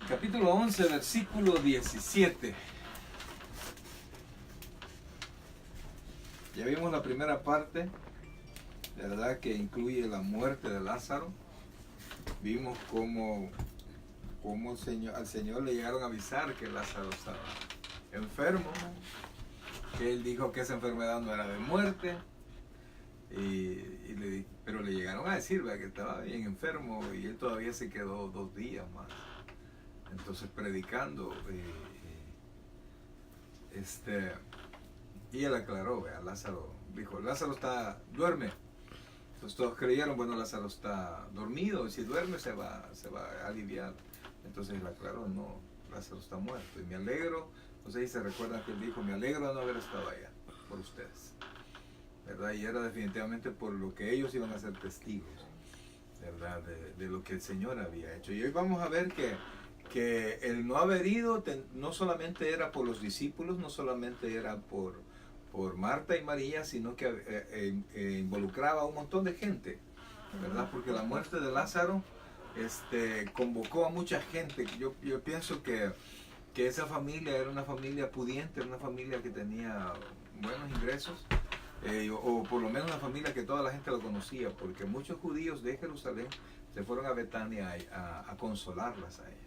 Capítulo 11, versículo 17. Ya vimos la primera parte, ¿verdad? Que incluye la muerte de Lázaro. Vimos cómo al Señor le llegaron a avisar que Lázaro estaba enfermo, que Él dijo que esa enfermedad no era de muerte, pero le llegaron a decir, ¿verdad?, que estaba bien enfermo, y Él todavía se quedó 2 días más. Entonces predicando, y Él aclaró, ¿verdad? Lázaro dijo, Lázaro duerme. Entonces todos creyeron, bueno, Lázaro está dormido, y si duerme se va a aliviar. Entonces Él aclaró, no, Lázaro está muerto, y me alegro. Entonces ahí se recuerda que Él dijo, me alegro de no haber estado allá por ustedes, ¿verdad? Y era definitivamente por lo que ellos iban a ser testigos, ¿verdad? De lo que el Señor había hecho. Y hoy vamos a ver que el no haber ido no solamente era por los discípulos, no solamente era por Marta y María, sino que involucraba a un montón de gente, ¿verdad? Porque la muerte de Lázaro convocó a mucha gente. Yo pienso que esa familia era una familia pudiente, era una familia que tenía buenos ingresos, o por lo menos una familia que toda la gente lo conocía, porque muchos judíos de Jerusalén se fueron a Betania a consolarlas a ellas,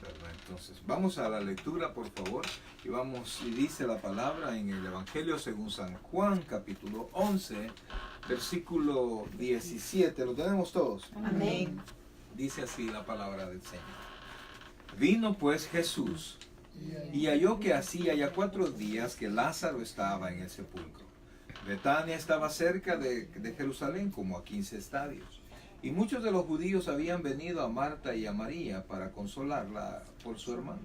¿verdad? Entonces vamos a la lectura, por favor, y dice la palabra en el Evangelio según San Juan, capítulo 11, versículo 17. ¿Lo tenemos todos? Amén. Dice así la palabra del Señor. Vino pues Jesús y halló que hacía ya 4 días que Lázaro estaba en el sepulcro. Betania estaba cerca de Jerusalén, como a 15 estadios. Y muchos de los judíos habían venido a Marta y a María para consolarla por su hermano.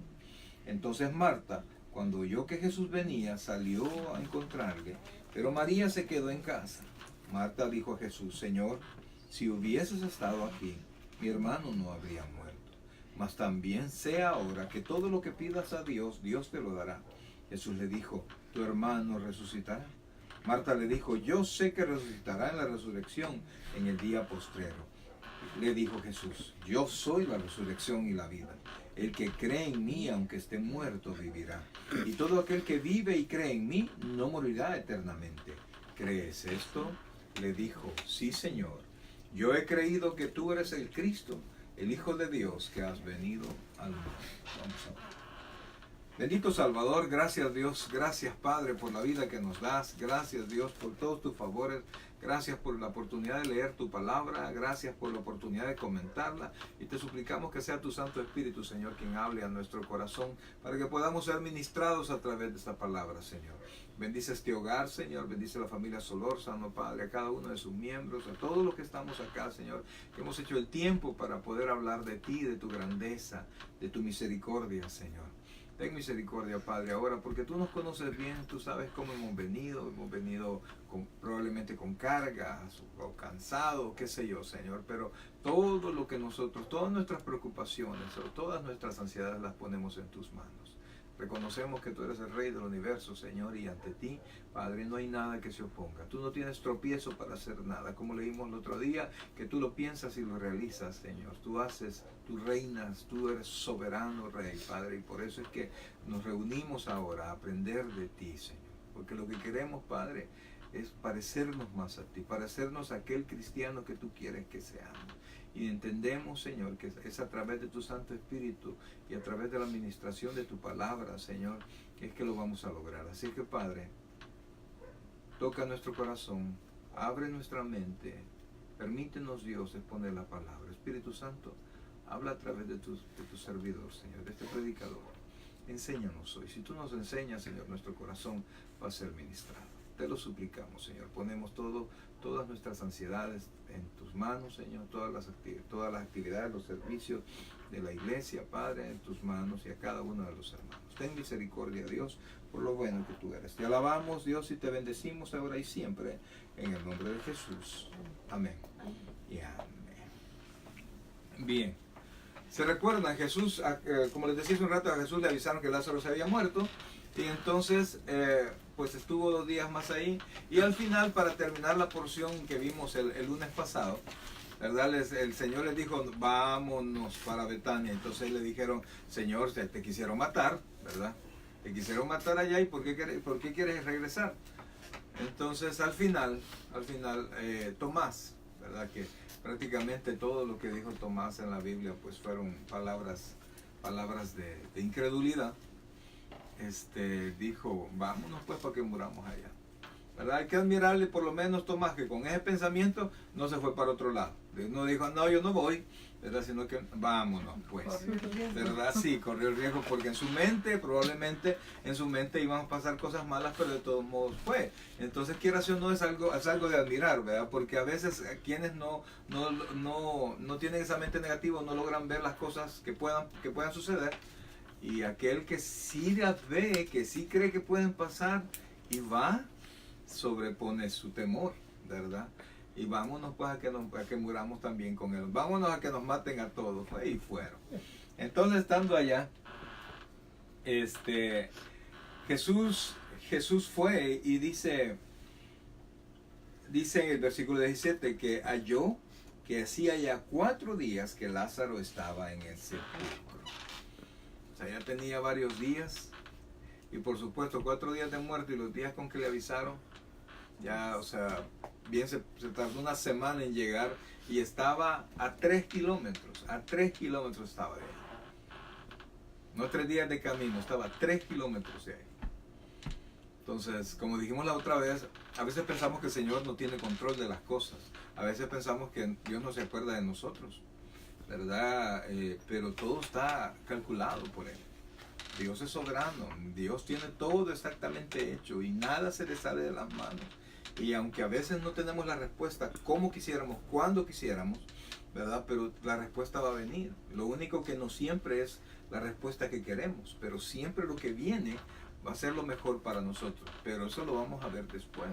Entonces Marta, cuando oyó que Jesús venía, salió a encontrarle, pero María se quedó en casa. Marta dijo a Jesús, Señor, si hubieses estado aquí, mi hermano no habría muerto. Mas también sé ahora que todo lo que pidas a Dios, Dios te lo dará. Jesús le dijo, tu hermano resucitará. Marta le dijo, yo sé que resucitará en la resurrección en el día postrero. Le dijo Jesús, yo soy la resurrección y la vida. El que cree en mí, aunque esté muerto, vivirá. Y todo aquel que vive y cree en mí, no morirá eternamente. ¿Crees esto? Le dijo, sí, Señor. Yo he creído que tú eres el Cristo, el Hijo de Dios, que has venido al mundo. Vamos a ver. Bendito Salvador, gracias Dios, gracias Padre por la vida que nos das, gracias Dios por todos tus favores, gracias por la oportunidad de leer tu palabra, gracias por la oportunidad de comentarla, y te suplicamos que sea tu Santo Espíritu, Señor, quien hable a nuestro corazón, para que podamos ser ministrados a través de esta palabra, Señor. Bendice este hogar, Señor, bendice a la familia Solórzano, Padre, a cada uno de sus miembros, a todos los que estamos acá, Señor, que hemos hecho el tiempo para poder hablar de ti, de tu grandeza, de tu misericordia, Señor. Ten misericordia, Padre, ahora, porque tú nos conoces bien, tú sabes cómo hemos venido probablemente con cargas o cansados, qué sé yo, Señor, pero todo lo que todas nuestras preocupaciones o todas nuestras ansiedades las ponemos en tus manos. Reconocemos que tú eres el Rey del universo, Señor, y ante ti, Padre, no hay nada que se oponga. Tú no tienes tropiezo para hacer nada, como leímos el otro día, que tú lo piensas y lo realizas, Señor. Tú reinas, tú eres soberano Rey, Padre, y por eso es que nos reunimos ahora a aprender de ti, Señor. Porque lo que queremos, Padre, es parecernos más a ti, parecernos a aquel cristiano que tú quieres que seamos. Y entendemos, Señor, que es a través de tu Santo Espíritu y a través de la administración de tu palabra, Señor, que es que lo vamos a lograr. Así que, Padre, toca nuestro corazón, abre nuestra mente, permítenos, Dios, exponer la palabra. Espíritu Santo, habla a través de tu servidor, Señor, de este predicador. Enséñanos hoy. Si tú nos enseñas, Señor, nuestro corazón va a ser ministrado. Te lo suplicamos, Señor. Ponemos todas nuestras ansiedades en tus manos, Señor. Todas las actividades, los servicios de la iglesia, Padre, en tus manos, y a cada uno de los hermanos. Ten misericordia, Dios, por lo bueno que tú eres. Te alabamos, Dios, y te bendecimos ahora y siempre, en el nombre de Jesús. Amén. Y amén. Bien. ¿Se recuerdan? Jesús, como les decía hace un rato, a Jesús le avisaron que Lázaro se había muerto. Y entonces, pues estuvo 2 días más ahí. Y al final, para terminar la porción que vimos el lunes pasado, ¿verdad? El Señor les dijo, vámonos para Betania. Entonces le dijeron, Señor, te quisieron matar, ¿verdad? Te quisieron matar allá, ¿y por qué quieres regresar? Entonces al final, Tomás, ¿verdad? Que prácticamente todo lo que dijo Tomás en la Biblia pues fueron palabras de incredulidad. Dijo, vámonos pues para que muramos allá, ¿verdad? Hay que admirarle por lo menos Tomás, que con ese pensamiento no se fue para otro lado. No dijo, no, yo no voy, ¿verdad? Sino que vámonos pues, ¿verdad? Sí, corrió el riesgo, porque probablemente en su mente iban a pasar cosas malas, pero de todos modos fue. Entonces, quieras o no, es algo de admirar, ¿verdad? Porque a veces quienes no tienen esa mente negativa, no logran ver las cosas que puedan suceder. Y aquel que sí las ve, que sí cree que pueden pasar y va, sobrepone su temor, ¿verdad? Y vámonos pues a que muramos también con él. Vámonos a que nos maten a todos. Y fueron. Entonces, estando allá, Jesús fue y dice en el versículo 17 que halló que hacía ya 4 días que Lázaro estaba en el sepulcro. O sea, ya tenía varios días, y por supuesto 4 días de muerte y los días con que le avisaron, ya, o sea, bien se tardó una semana en llegar, y estaba a 3 kilómetros estaba de ahí. No 3 días de camino, estaba a 3 kilómetros de ahí. Entonces, como dijimos la otra vez, a veces pensamos que el Señor no tiene control de las cosas, a veces pensamos que Dios no se acuerda de nosotros, ¿verdad? Pero todo está calculado por Él. Dios es soberano, Dios tiene todo exactamente hecho y nada se le sale de las manos. Y aunque a veces no tenemos la respuesta como quisiéramos, cuando quisiéramos, ¿verdad? Pero la respuesta va a venir. Lo único que no siempre es la respuesta que queremos, pero siempre lo que viene va a ser lo mejor para nosotros. Pero eso lo vamos a ver después.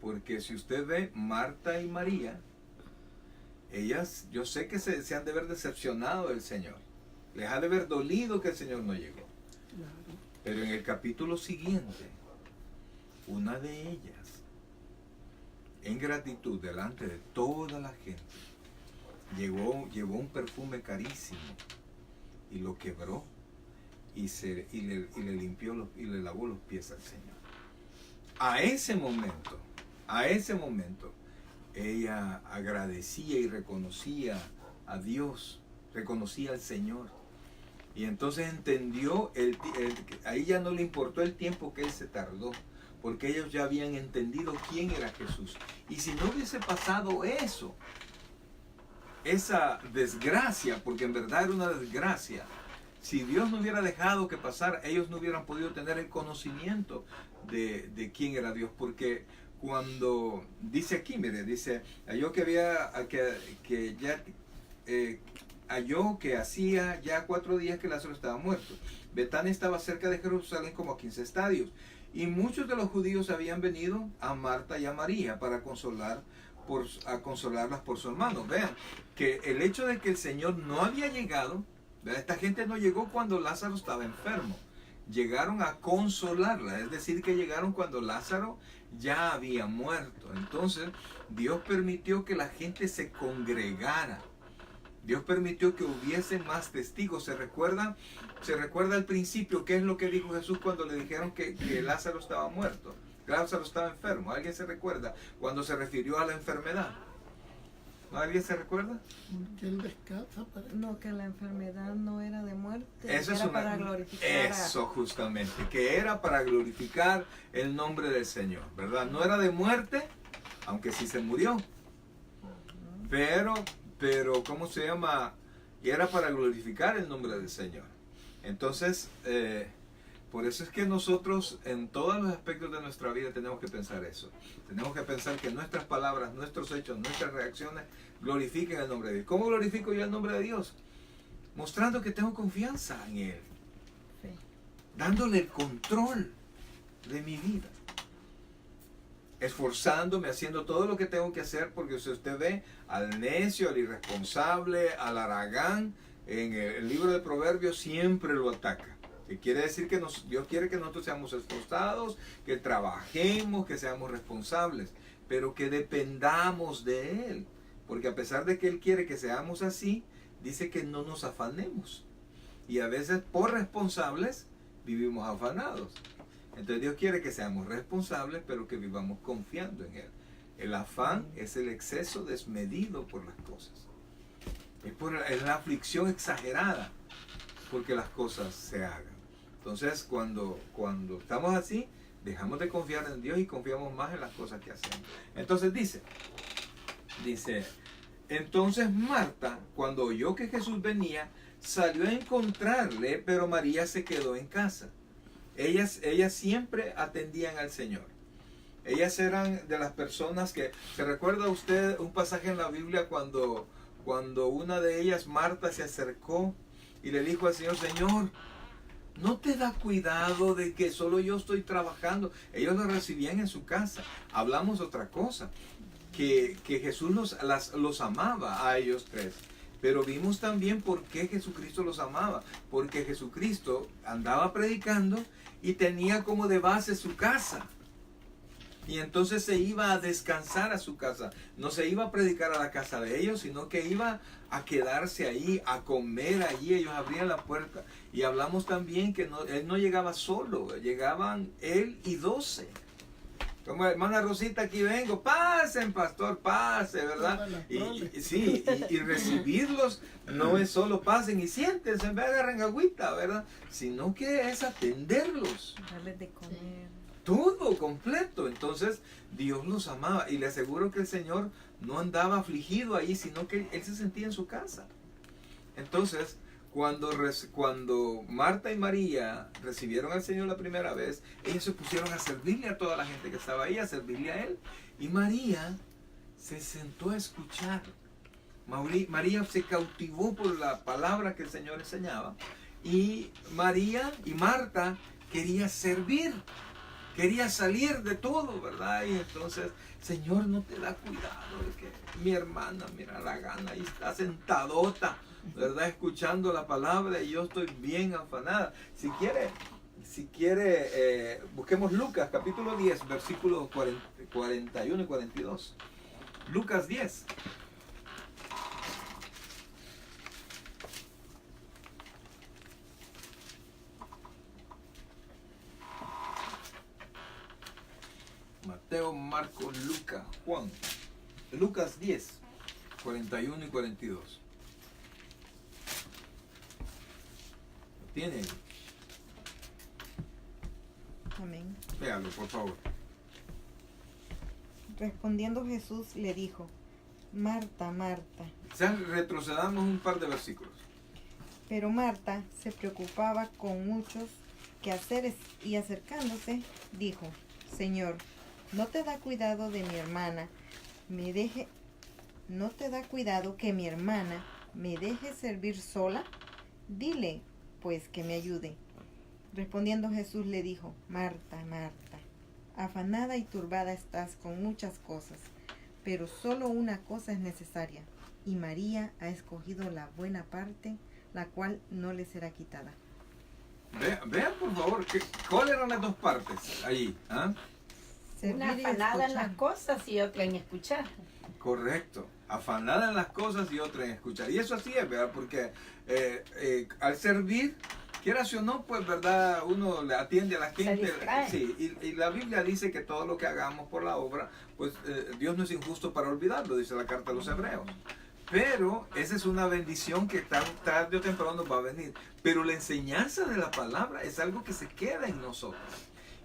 Porque si usted ve Marta y María, ellas, yo sé que se han de ver decepcionado del Señor. Les ha de haber dolido que el Señor no llegó. Pero en el capítulo siguiente, una de ellas, en gratitud delante de toda la gente, llevó un perfume carísimo y lo quebró y le limpió y le lavó los pies al Señor. A ese momento, ella agradecía y reconocía a Dios, reconocía al Señor. Y entonces entendió, a ella no le importó el tiempo que él se tardó, porque ellos ya habían entendido quién era Jesús. Y si no hubiese pasado eso, esa desgracia, porque en verdad era una desgracia, si Dios no hubiera dejado que pasara, ellos no hubieran podido tener el conocimiento de quién era Dios. Porque cuando dice aquí, mire, dice, halló que hacía ya 4 días que Lázaro estaba muerto. Betania estaba cerca de Jerusalén como a 15 estadios. Y muchos de los judíos habían venido a Marta y a María para consolarlas por su hermano. Vean que el hecho de que el Señor no había llegado, ¿verdad? Esta gente no llegó cuando Lázaro estaba enfermo. Llegaron a consolarla, es decir, que llegaron cuando Lázaro ya había muerto. Entonces, Dios permitió que la gente se congregara. Dios permitió que hubiese más testigos. Se recuerda al principio qué es lo que dijo Jesús cuando le dijeron que Lázaro estaba muerto. Lázaro estaba enfermo. ¿Alguien se recuerda cuando se refirió a la enfermedad? ¿No? ¿Alguien se recuerda? Que él descansa para... No, que la enfermedad no era de muerte, eso era para glorificar. Eso justamente, que era para glorificar el nombre del Señor, ¿verdad? No era de muerte, aunque sí se murió. Pero ¿cómo se llama? Y era para glorificar el nombre del Señor. Entonces, por eso es que nosotros en todos los aspectos de nuestra vida tenemos que pensar eso. Tenemos que pensar que nuestras palabras, nuestros hechos, nuestras reacciones glorifiquen el nombre de Dios. ¿Cómo glorifico yo el nombre de Dios? Mostrando que tengo confianza en Él. Sí. Dándole el control de mi vida. Esforzándome, haciendo todo lo que tengo que hacer, porque si usted ve al necio, al irresponsable, al haragán, en el libro de Proverbios siempre lo ataca. Que quiere decir que Dios quiere que nosotros seamos esforzados, que trabajemos, que seamos responsables, pero que dependamos de Él. porque a pesar de que Él quiere que seamos así, dice que no nos afanemos. Y a veces por responsables vivimos afanados. Entonces Dios quiere que seamos responsables, pero que vivamos confiando en Él. El afán es el exceso desmedido por las cosas. Es la aflicción exagerada porque las cosas se hagan. Entonces cuando estamos así, dejamos de confiar en Dios y confiamos más en las cosas que hacemos. Entonces dice, entonces Marta, cuando oyó que Jesús venía, salió a encontrarle, pero María se quedó en casa. Ellas siempre atendían al Señor. Ellas eran de las personas que, ¿se recuerda usted un pasaje en la Biblia cuando una de ellas, Marta, se acercó y le dijo al Señor, Señor, ¿no te da cuidado de que solo yo estoy trabajando? Ellos lo recibían en su casa. Hablamos otra cosa, que Jesús los amaba a ellos tres. Pero vimos también por qué Jesucristo los amaba. Porque Jesucristo andaba predicando y tenía como de base su casa. Y entonces se iba a descansar a su casa. No se iba a predicar a la casa de ellos, sino que iba a quedarse ahí, a comer allí. Ellos abrían la puerta. Y hablamos también que él no llegaba solo, llegaban él y 12. Como hermana Rosita, aquí vengo, pasen pastor, pase, ¿verdad? Y recibirlos no es solo pasen y siéntense, en vez de agarren agüita, ¿verdad? Sino que es atenderlos. Darles de comer. Todo completo. Entonces Dios los amaba y le aseguro que el Señor no andaba afligido ahí, sino que Él se sentía en su casa. Entonces, cuando Marta y María recibieron al Señor la primera vez, ellos se pusieron a servirle a toda la gente que estaba ahí, a servirle a Él. Y María se sentó a escuchar. María se cautivó por la palabra que el Señor enseñaba. Y Marta quería servir. Quería salir de todo, ¿verdad? Y entonces, Señor, no te da cuidado de que mi hermana, mira la gana, y está sentadota, ¿verdad? Escuchando la palabra y yo estoy bien afanada. Si quiere, busquemos Lucas, capítulo 10, versículos 41 y 42. Lucas 10. Mateo, Marcos, Lucas, Juan. Lucas 10, 41 y 42. ¿Lo tiene? Amén. Véalo, por favor. Respondiendo Jesús le dijo, Marta, Marta. Retrocedamos un par de versículos. Pero Marta se preocupaba con muchos quehaceres y acercándose dijo, Señor, ¿no te da cuidado de mi hermana? ¿No te da cuidado que mi hermana me deje servir sola? Dile, pues, que me ayude. Respondiendo Jesús le dijo, Marta, Marta, afanada y turbada estás con muchas cosas, pero solo una cosa es necesaria, y María ha escogido la buena parte, la cual no le será quitada. Vean por favor, ¿cuáles eran las dos partes allí? ¿Ah? Una afanada en las cosas y otra en escuchar. Correcto, afanada en las cosas y otra en escuchar. Y eso así es, ¿verdad? Porque al servir, quieras o no, pues, ¿verdad? Uno le atiende a la gente. Sí, y la Biblia dice que todo lo que hagamos por la obra, pues Dios no es injusto para olvidarlo, dice la carta a los Hebreos. Pero esa es una bendición que tarde o temprano va a venir. Pero la enseñanza de la palabra es algo que se queda en nosotros.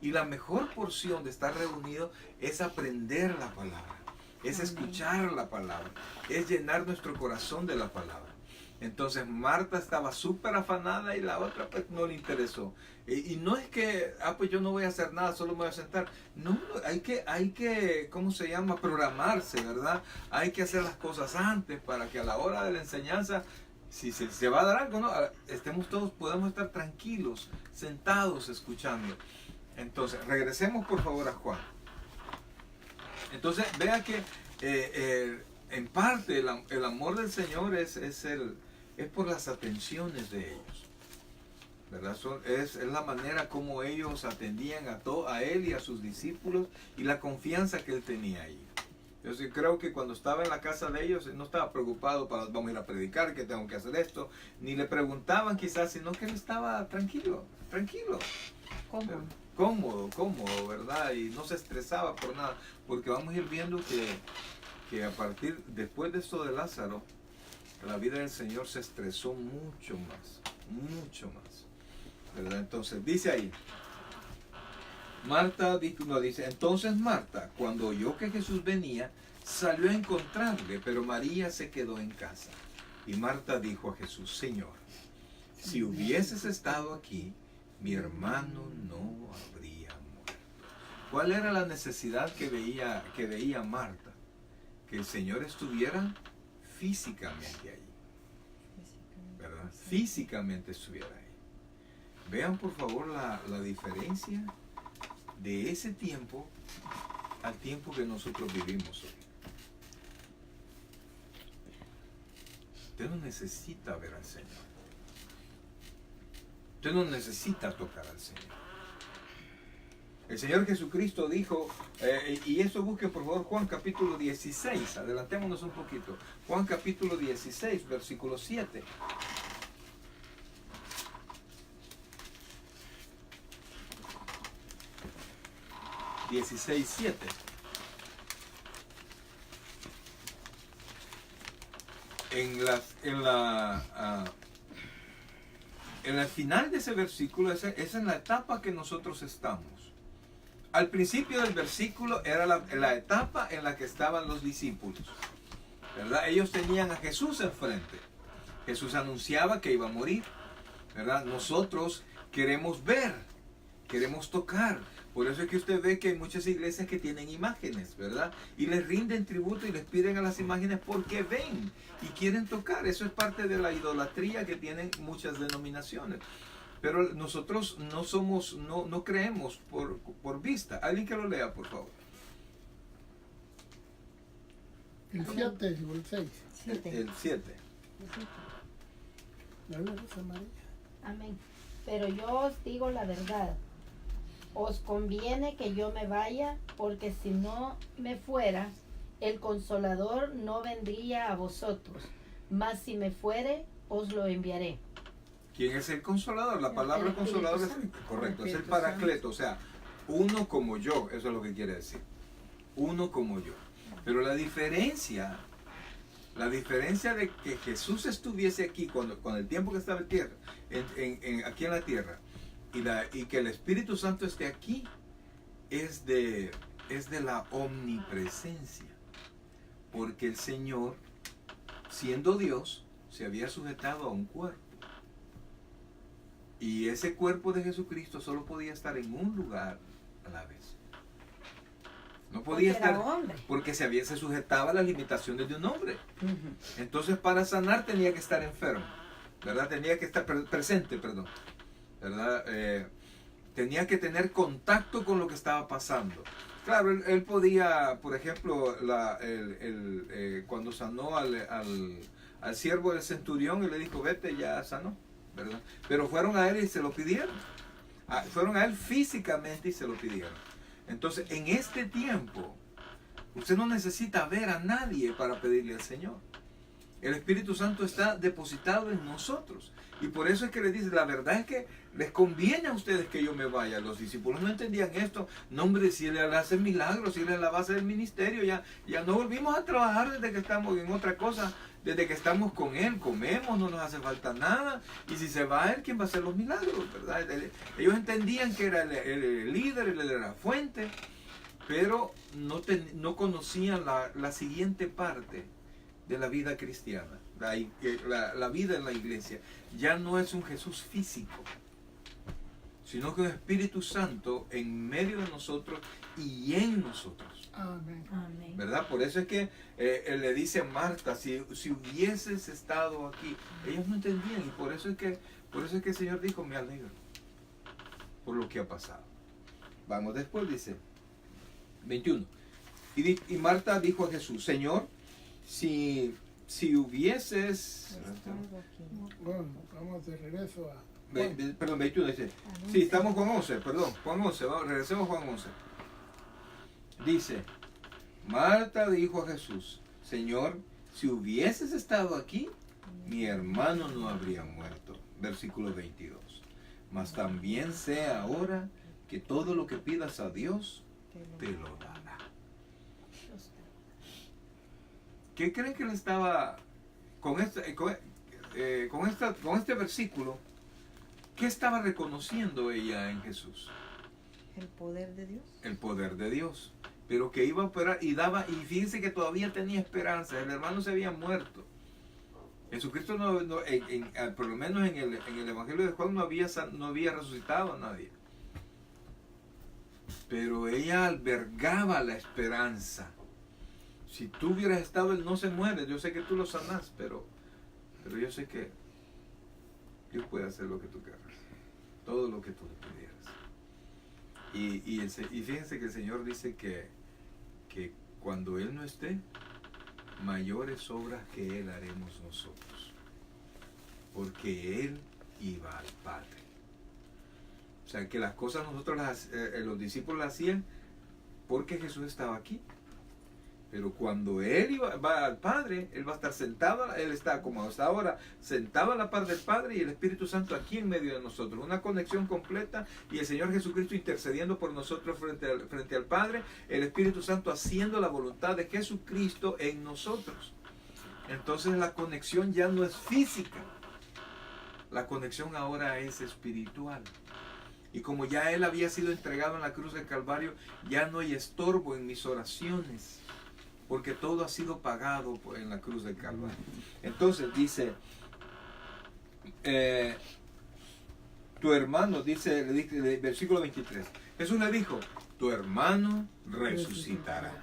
Y la mejor porción de estar reunido es aprender la palabra, es escuchar la palabra, es llenar nuestro corazón de la palabra. Entonces Marta estaba súper afanada y la otra pues no le interesó. Y no es que, pues yo no voy a hacer nada, solo me voy a sentar. No, hay que, ¿cómo se llama? Programarse, ¿verdad? Hay que hacer las cosas antes para que a la hora de la enseñanza, si se va a dar algo, ¿no? Podemos estar tranquilos, sentados, escuchando. Entonces, regresemos por favor a Juan. Entonces, vea que en parte el amor del Señor es por las atenciones de ellos, ¿verdad? Es la manera como ellos atendían a Él y a sus discípulos y la confianza que Él tenía ahí. Yo sí creo que cuando estaba en la casa de ellos no estaba preocupado para vamos a ir a predicar, que tengo que hacer esto, ni le preguntaban quizás, sino que él estaba tranquilo, cómodo, ¿verdad? Y no se estresaba por nada, porque vamos a ir viendo que a partir, después de esto de Lázaro, la vida del Señor se estresó mucho más, ¿verdad? Entonces, dice ahí, Marta dice, entonces Marta, cuando oyó que Jesús venía, salió a encontrarle, pero María se quedó en casa. Y Marta dijo a Jesús, Señor, si hubieses estado aquí, mi hermano no habría muerto. ¿Cuál era la necesidad que veía Marta? Que el Señor estuviera físicamente ahí, ¿verdad? Físicamente estuviera ahí. Vean por favor la diferencia de ese tiempo al tiempo que nosotros vivimos hoy. Usted no necesita ver al Señor. Usted no necesita tocar al Señor. El Señor Jesucristo dijo, y eso busquen por favor Juan capítulo 16, adelantémonos un poquito. Juan capítulo 16, versículo 7. En el final de ese versículo, es en la etapa que nosotros estamos. Al principio del versículo era la etapa en la que estaban los discípulos, ¿verdad? Ellos tenían a Jesús enfrente. Jesús anunciaba que iba a morir, ¿verdad? Nosotros queremos ver, queremos tocar. Por eso es que usted ve que hay muchas iglesias que tienen imágenes, ¿verdad? Y les rinden tributo y les piden a las imágenes porque ven y quieren tocar. Eso es parte de la idolatría que tienen muchas denominaciones. Pero nosotros no creemos por vista. Alguien que lo lea, por favor. El 7 o el 6. El 7. Amén. Pero yo os digo la verdad. Os conviene que yo me vaya, porque si no me fuera, el Consolador no vendría a vosotros. Mas si me fuere, os lo enviaré. ¿Quién es el Consolador? La palabra El Consolador es Espíritu correcto, es el Espíritu Paracleto, o sea, uno como yo, eso es lo que quiere decir. Uno como yo. Pero la diferencia de que Jesús estuviese aquí con el tiempo que estaba en tierra, aquí en la tierra, y que el Espíritu Santo esté aquí, es de la omnipresencia. Porque el Señor, siendo Dios, se había sujetado a un cuerpo. Y ese cuerpo de Jesucristo solo podía estar en un lugar a la vez. No podía estar, porque se sujetaba a las limitaciones de un hombre. Entonces, para sanar tenía que estar enfermo, ¿verdad? Tenía que estar presente, ¿verdad? Tenía que tener contacto con lo que estaba pasando. Claro, él podía, por ejemplo, cuando sanó al siervo del centurión, y le dijo, vete, ya sanó, ¿verdad? Pero fueron a él y se lo pidieron. Fueron a él físicamente y se lo pidieron. Entonces, en este tiempo, usted no necesita ver a nadie para pedirle al Señor. El Espíritu Santo está depositado en nosotros. Y por eso es que les dice, la verdad es que les conviene a ustedes que yo me vaya. Los discípulos no entendían esto. No, hombre, si él hace milagros, si él es la base del ministerio, ya no volvimos a trabajar desde que estamos en otra cosa. Desde que estamos con él, comemos, no nos hace falta nada. Y si se va él, ¿quién va a hacer los milagros? ¿Verdad? Ellos entendían que era el líder, él era la fuente, pero no conocían la siguiente parte de la vida cristiana. La vida en la iglesia ya no es un Jesús físico, sino que un Espíritu Santo en medio de nosotros y en nosotros. Amén. Amén. ¿Verdad? Por eso es que él le dice a Marta, si hubieses estado aquí, ellos no entendían, y por eso es que el Señor dijo, me alegro por lo que ha pasado. Vamos, después dice 21. Y Marta dijo a Jesús, Señor, si hubieses... Bueno, vamos de regreso a... Perdón, 21 dice. Sí, estamos con 11, perdón, Juan 11, regresemos a Juan 11. Dice, Marta dijo a Jesús, Señor, si hubieses estado aquí, mi hermano no habría muerto. Versículo 22. Mas también sea ahora que todo lo que pidas a Dios te lo dará. ¿Qué creen que le estaba con este versículo? ¿Qué estaba reconociendo ella en Jesús? El poder de Dios. El poder de Dios. Pero que iba a operar y fíjense que todavía tenía esperanza. El hermano se había muerto. Jesucristo por lo menos en el Evangelio de Juan no había resucitado a nadie. Pero ella albergaba la esperanza. Si tú hubieras estado, él no se muere. Yo sé que tú lo sanás, pero yo sé que Dios puede hacer lo que tú quieras. Todo lo que tú le pidieras. Y fíjense que el Señor dice que cuando Él no esté, mayores obras que Él haremos nosotros. Porque Él iba al Padre. O sea, que las cosas nosotros los discípulos las hacían porque Jesús estaba aquí. Pero cuando Él va al Padre, Él va a estar sentado, Él está como hasta ahora, sentado a la par del Padre y el Espíritu Santo aquí en medio de nosotros. Una conexión completa y el Señor Jesucristo intercediendo por nosotros frente al Padre, el Espíritu Santo haciendo la voluntad de Jesucristo en nosotros. Entonces la conexión ya no es física, la conexión ahora es espiritual. Y como ya Él había sido entregado en la cruz del Calvario, ya no hay estorbo en mis oraciones. Porque todo ha sido pagado en la cruz del Calvario. Entonces dice, tu hermano, dice, versículo 23, Jesús le dijo, tu hermano resucitará.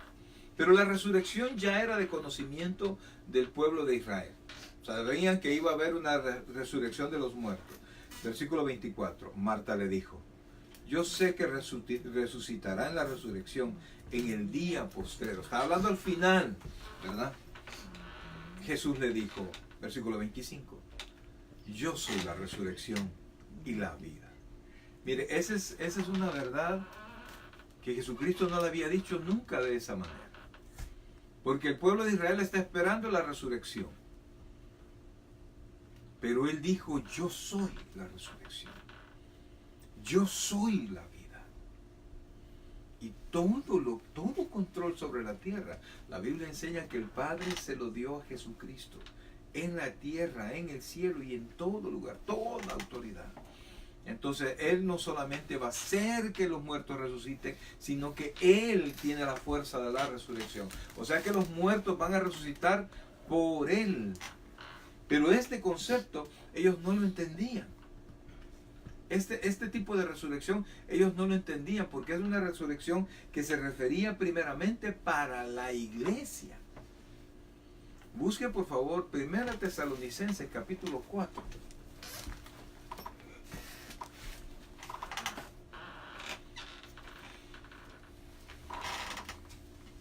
Pero la resurrección ya era de conocimiento del pueblo de Israel. O sea, veían que iba a haber una resurrección de los muertos. Versículo 24, Marta le dijo, yo sé que resucitará en la resurrección en el día postrero. Está hablando al final, ¿verdad? Jesús le dijo, versículo 25, yo soy la resurrección y la vida. Mire, esa es una verdad que Jesucristo no le había dicho nunca de esa manera. Porque el pueblo de Israel está esperando la resurrección. Pero Él dijo, yo soy la resurrección. Yo soy la vida. Y todo control sobre la tierra. La Biblia enseña que el Padre se lo dio a Jesucristo. En la tierra, en el cielo y en todo lugar. Toda autoridad. Entonces Él no solamente va a hacer que los muertos resuciten, sino que Él tiene la fuerza de la resurrección. O sea que los muertos van a resucitar por Él. Pero este concepto ellos no lo entendían. Este tipo de resurrección ellos no lo entendían porque es una resurrección que se refería primeramente para la iglesia. Busque por favor 1 Tesalonicenses capítulo 4.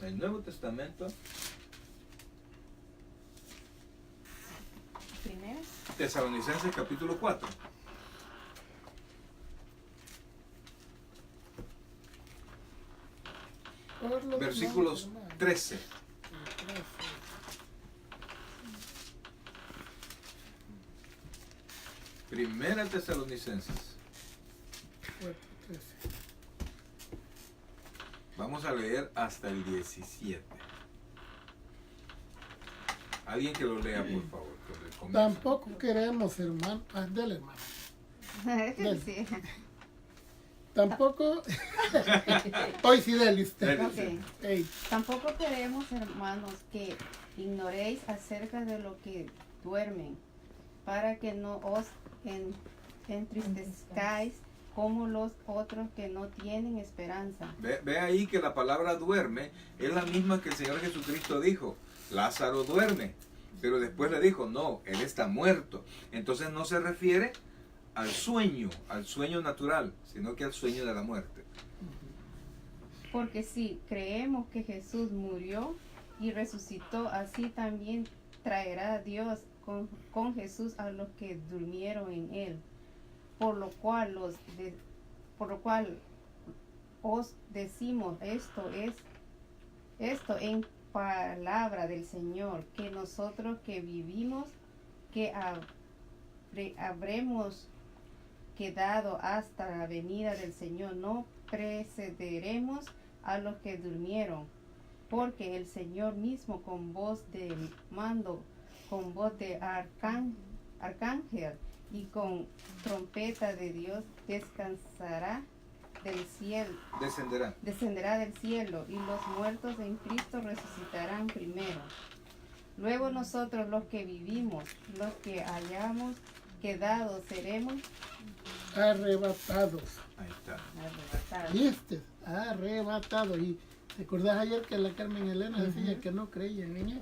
El Nuevo Testamento. Primero. Tesalonicenses capítulo 4. Versículos 13. Primera Tesalonicenses. Vamos a leer hasta el 17. Alguien que lo lea, por favor. Tampoco queremos, hermano. Dele, hermano. Sí. Tampoco. Hoy sí, dele usted. Ok. Ey, Tampoco queremos, hermanos, que ignoréis acerca de lo que duermen, para que no os entristezcáis como los otros que no tienen esperanza. Ve ahí que la palabra duerme es la misma que el Señor Jesucristo dijo. Lázaro duerme. Pero después le dijo, no, él está muerto. Entonces no se refiere al sueño natural, sino que al sueño de la muerte. Porque si creemos que Jesús murió y resucitó, así también traerá Dios con Jesús a los que durmieron en él. Por lo cual os decimos, esto es Esto en palabra del Señor, que nosotros que vivimos, que habremos quedado hasta la venida del Señor, no precederemos a los que durmieron, porque el Señor mismo con voz de mando, con voz de arcángel y con trompeta de Dios descansará del cielo, descenderá del cielo, y los muertos en Cristo resucitarán primero. Luego nosotros los que vivimos, los que hayamos quedado, seremos arrebatados. Ahí está. arrebatados. ¿Viste? Arrebatados. Y ¿te acordás ayer que la Carmen Elena decía que no creían en eso?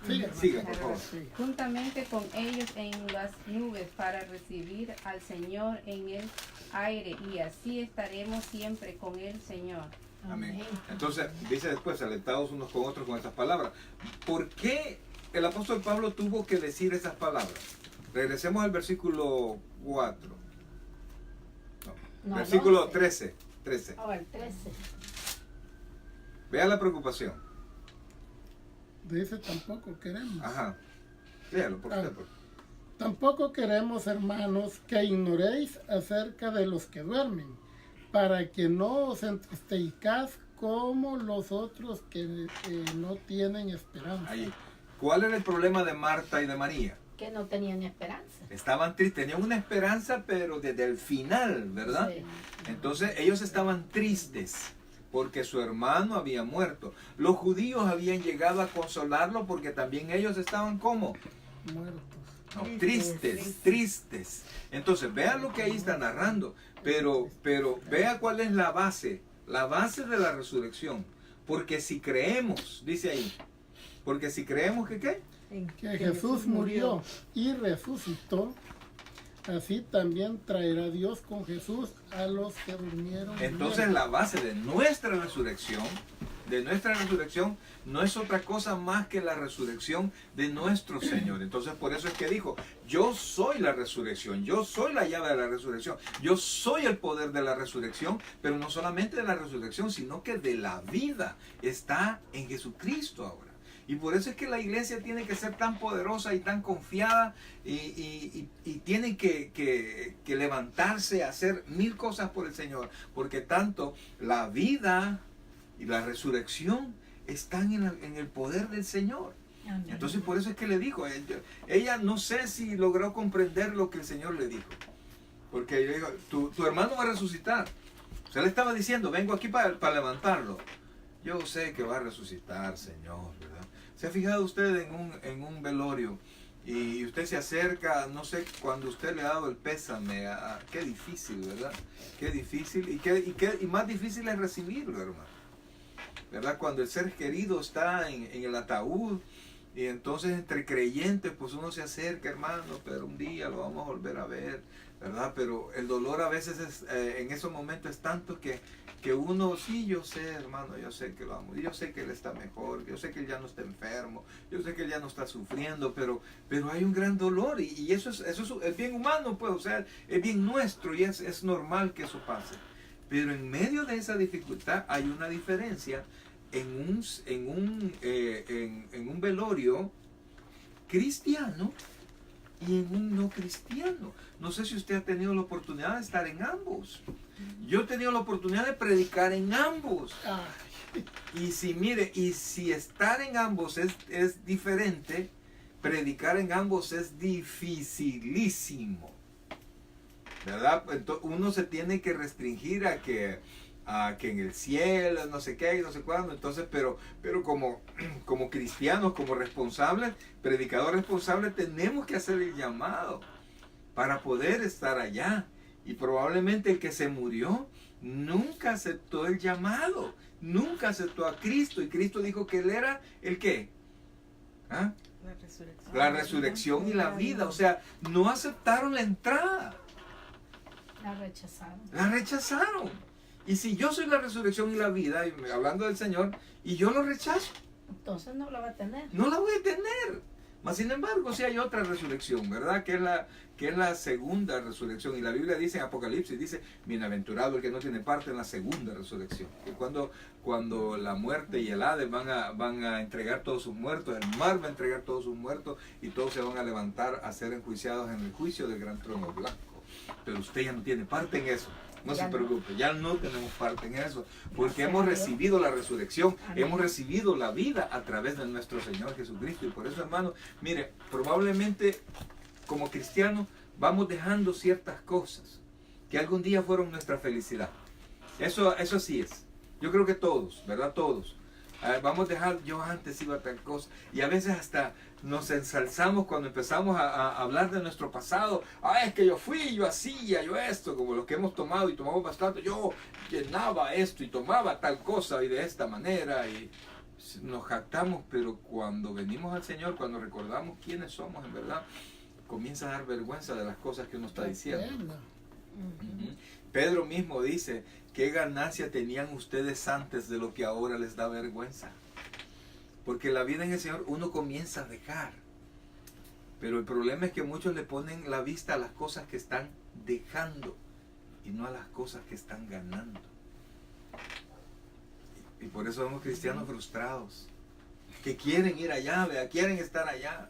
Siga, hermano. Siga, por favor. Sí. Juntamente con ellos en las nubes para recibir al Señor en el aire, y así estaremos siempre con el Señor. Amén. Entonces, dice después, alentados unos con otros con esas palabras. ¿Por qué el apóstol Pablo tuvo que decir esas palabras? Regresemos al versículo 4. No, Versículo 12. 13. Oh, el 13. Vea la preocupación. Dice, tampoco queremos. Ajá. Léalo, por favor. Tampoco queremos, hermanos, que ignoréis acerca de los que duermen, para que no os entristezcáis como los otros que no tienen esperanza. Ahí. ¿Cuál era el problema de Marta y de María? Que no tenían esperanza. Estaban tristes, tenían una esperanza, pero desde el final, ¿verdad? Sí. Entonces ellos estaban tristes porque su hermano había muerto. Los judíos habían llegado a consolarlo porque también ellos estaban como Muertos. tristes. Entonces vean lo que ahí está narrando, pero vea cuál es la base de la resurrección. Porque si creemos, dice ahí, porque si creemos que ¿qué? Que Jesús murió y resucitó, así también traerá Dios con Jesús a los que durmieron. Entonces la base de nuestra resurrección no es otra cosa más que la resurrección de nuestro Señor. Entonces por eso es que dijo, yo soy la resurrección, yo soy la llave de la resurrección, yo soy el poder de la resurrección, pero no solamente de la resurrección, sino que de la vida está en Jesucristo ahora. Y por eso es que la iglesia tiene que ser tan poderosa y tan confiada y tiene que levantarse a hacer mil cosas por el Señor. Porque tanto la vida y la resurrección están en el poder del Señor. Amén. Entonces por eso es que le dijo, ella no sé si logró comprender lo que el Señor le dijo. Porque yo digo, tu hermano va a resucitar. O sea, le estaba diciendo, vengo aquí para levantarlo. Yo sé que va a resucitar, Señor, ¿verdad? ¿Se ha fijado usted en un velorio y usted se acerca, no sé, cuando usted le ha dado el pésame? Qué difícil, ¿verdad? Qué difícil y más difícil es recibirlo, hermano. ¿Verdad? Cuando el ser querido está en el ataúd y entonces entre creyentes, pues uno se acerca, hermano, pero un día lo vamos a volver a ver, ¿verdad? Pero el dolor a veces en esos momentos es tanto que uno, sí, yo sé, hermano, yo sé que lo amo, yo sé que él está mejor, yo sé que él ya no está enfermo, yo sé que él ya no está sufriendo, pero hay un gran dolor y eso es bien humano, pues, o sea, es bien nuestro y es normal que eso pase. Pero en medio de esa dificultad hay una diferencia en un velorio cristiano y en un no cristiano. No sé si usted ha tenido la oportunidad de estar en ambos. Yo he tenido la oportunidad de predicar en ambos. Y si estar en ambos es diferente, predicar en ambos es dificilísimo. ¿Verdad? Entonces, uno se tiene que restringir a que en el cielo, no sé qué y no sé cuándo. Entonces, pero como cristianos, como responsables, predicadores responsables, tenemos que hacer el llamado para poder estar allá. Y probablemente el que se murió nunca aceptó el llamado, nunca aceptó a Cristo. Y Cristo dijo que Él era ¿el qué? ¿Ah? La resurrección y la vida. O sea, no aceptaron la entrada. La rechazaron. Y si yo soy la resurrección y la vida, hablando del Señor, y yo lo rechazo, Entonces no la va a tener. no la voy a tener. Mas sin embargo, sí hay otra resurrección, ¿verdad? Que es la segunda resurrección. Y la Biblia dice en Apocalipsis, dice, bienaventurado el que no tiene parte en la segunda resurrección. Que cuando la muerte y el Hades van a entregar todos sus muertos, el mar va a entregar todos sus muertos y todos se van a levantar a ser enjuiciados en el juicio del gran trono blanco. Pero usted ya no tiene parte en eso. No se preocupe, ya no tenemos parte en eso, porque hemos recibido la resurrección, hemos recibido la vida a través de nuestro Señor Jesucristo. Y por eso, hermano, mire, probablemente como cristianos vamos dejando ciertas cosas que algún día fueron nuestra felicidad. Eso sí es. Yo creo que todos, ¿verdad? Todos. Vamos a dejar, yo antes iba a tal cosa, y a veces hasta nos ensalzamos cuando empezamos a hablar de nuestro pasado. Es que yo fui, yo hacía, yo esto, como lo que hemos tomado y tomamos bastante, yo llenaba esto y tomaba tal cosa y de esta manera, y nos jactamos, pero cuando venimos al Señor, cuando recordamos quiénes somos en verdad, comienza a dar vergüenza de las cosas que uno está diciendo. Pedro mismo dice, ¿qué ganancia tenían ustedes antes de lo que ahora les da vergüenza? Porque la vida en el Señor uno comienza a dejar. Pero el problema es que muchos le ponen la vista a las cosas que están dejando y no a las cosas que están ganando. Y por eso somos cristianos frustrados, que quieren ir allá, quieren estar allá.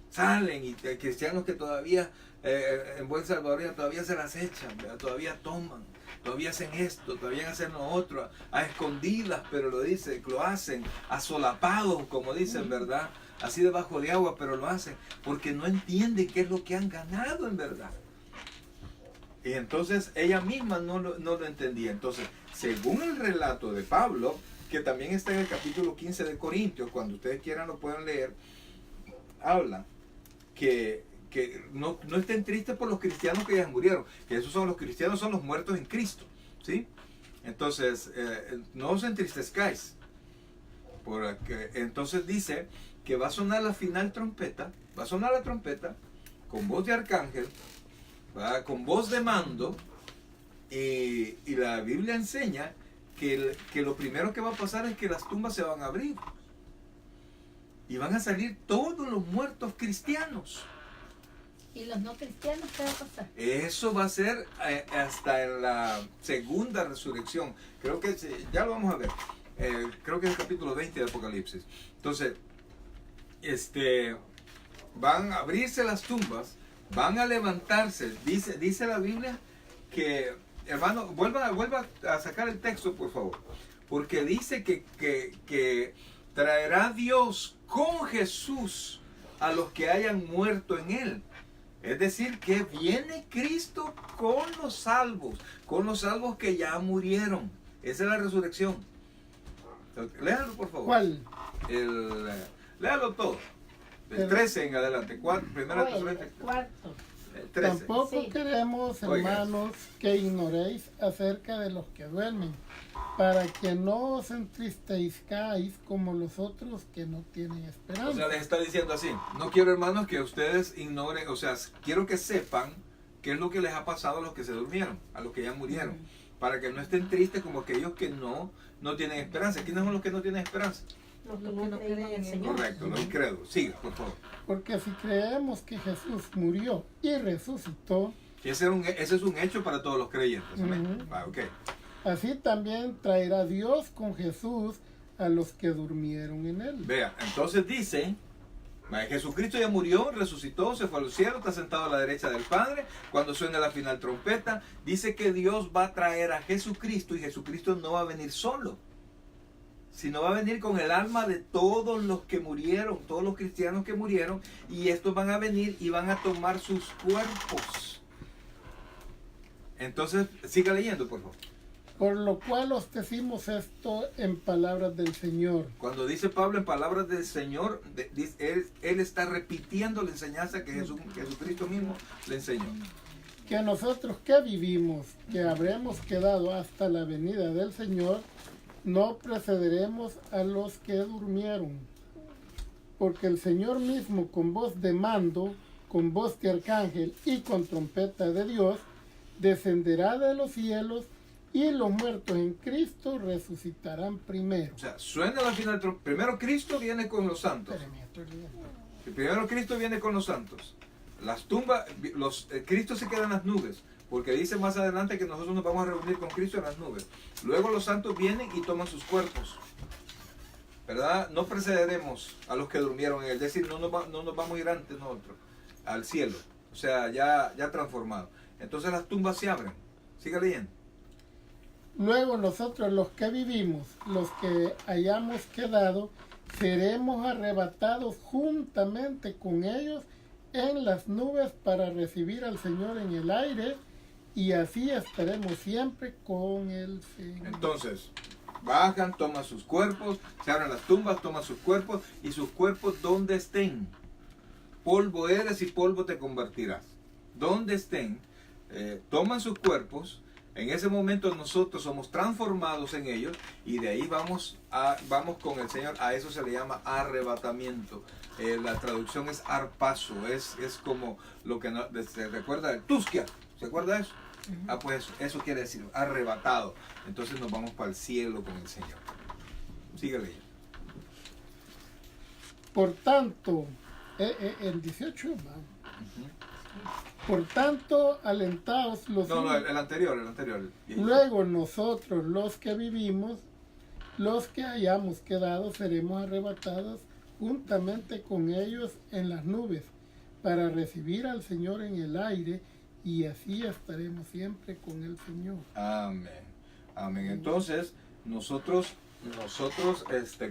Salen y cristianos que todavía, en buen salvadoreño, todavía se las echan, ¿verdad? Todavía toman. Todavía hacen esto, todavía hacen lo otro, a escondidas, pero lo hacen, asolapados, como dicen, ¿verdad? Así debajo de agua, pero lo hacen, porque no entienden qué es lo que han ganado en verdad. Y entonces ella misma no lo entendía. Entonces, según el relato de Pablo, que también está en el capítulo 15 de Corintios, cuando ustedes quieran lo pueden leer, habla que no estén tristes por los cristianos que ya murieron, que esos son los cristianos, son los muertos en Cristo, ¿sí? Entonces, no os entristezcáis, porque entonces dice que va a sonar la final trompeta, va a sonar la trompeta con voz de arcángel, con voz de mando, y la Biblia enseña que lo primero que va a pasar es que las tumbas se van a abrir y van a salir todos los muertos cristianos. ¿Y los no cristianos qué va a pasar? Eso va a ser hasta en la segunda resurrección. Creo que ya lo vamos a ver. Creo que es el capítulo 20 de Apocalipsis. Entonces, van a abrirse las tumbas, van a levantarse. Dice la Biblia que, hermano, vuelva a sacar el texto, por favor. Porque dice que traerá Dios con Jesús a los que hayan muerto en él. Es decir, que viene Cristo con los salvos que ya murieron. Esa es la resurrección. Léalo, por favor. ¿Cuál? Léalo todo. Del 13 en adelante. Primera Tesalonicenses. Cuarto. 13. Tampoco Sí. queremos, Oiga. hermanos, que ignoréis acerca de los que duermen, para que no os entristezcáis como los otros que no tienen O esperanza. sea, les está diciendo así. No quiero, hermanos, que ustedes ignoren. O sea, quiero que sepan qué es lo que les ha pasado a los que se durmieron, a los que ya murieron. Para que no estén tristes como aquellos que no tienen esperanza. ¿Quiénes son los que no tienen esperanza? Los que no creen en el Señor. Correcto, los incrédulos. Sigue, por favor. Porque si creemos que Jesús murió y resucitó, Ese es un hecho para todos los creyentes. Amén. Ujú. Ok. así también traerá Dios con Jesús a los que durmieron en él. Vea, entonces dice, Jesucristo ya murió, resucitó, se fue a los cielos, está sentado a la derecha del Padre. Cuando suene la final trompeta, dice que Dios va a traer a Jesucristo, y Jesucristo no va a venir solo, sino va a venir con el alma de todos los que murieron, todos los cristianos que murieron, y estos van a venir y van a tomar sus cuerpos. Entonces, siga leyendo, por favor. Por lo cual os decimos esto en palabras del Señor. Cuando dice Pablo en palabras del Señor, él está repitiendo la enseñanza que Jesucristo mismo le enseñó. Que nosotros que vivimos, que habremos quedado hasta la venida del Señor, no precederemos a los que durmieron. Porque el Señor mismo, con voz de mando, con voz de arcángel y con trompeta de Dios, descenderá de los cielos, y los muertos en Cristo resucitarán primero. O sea, suena la final trompeta. Primero Cristo viene con los santos. Espérame, estoy leyendo. El primero Cristo viene con los santos. Las tumbas, Cristo se queda en las nubes, porque dice más adelante que nosotros nos vamos a reunir con Cristo en las nubes. Luego los santos vienen y toman sus cuerpos, ¿verdad? No precederemos a los que durmieron en él, es decir, no nos vamos a ir antes nosotros al cielo, o sea, ya transformado. Entonces las tumbas se abren. Siga leyendo. Luego nosotros los que vivimos, los que hayamos quedado, seremos arrebatados juntamente con ellos en las nubes para recibir al Señor en el aire, y así estaremos siempre con el Señor. Entonces, bajan, toman sus cuerpos, se abren las tumbas, toman sus cuerpos, y sus cuerpos donde estén. Polvo eres y polvo te convertirás. Donde estén, toman sus cuerpos. En ese momento nosotros somos transformados en ellos, y de ahí vamos con el Señor. A eso se le llama arrebatamiento. La traducción es arpazo, es como lo que se recuerda de Tusquia. ¿Se acuerda de eso? Pues eso quiere decir arrebatado. Entonces nos vamos para el cielo con el Señor. Sigue leyendo. Por tanto, el 18, hermano. Por tanto, alentaos los... No, el anterior. Luego nosotros, los que vivimos, los que hayamos quedado, seremos arrebatados juntamente con ellos en las nubes, para recibir al Señor en el aire, y así estaremos siempre con el Señor. Amén. Amén. Entonces, nosotros,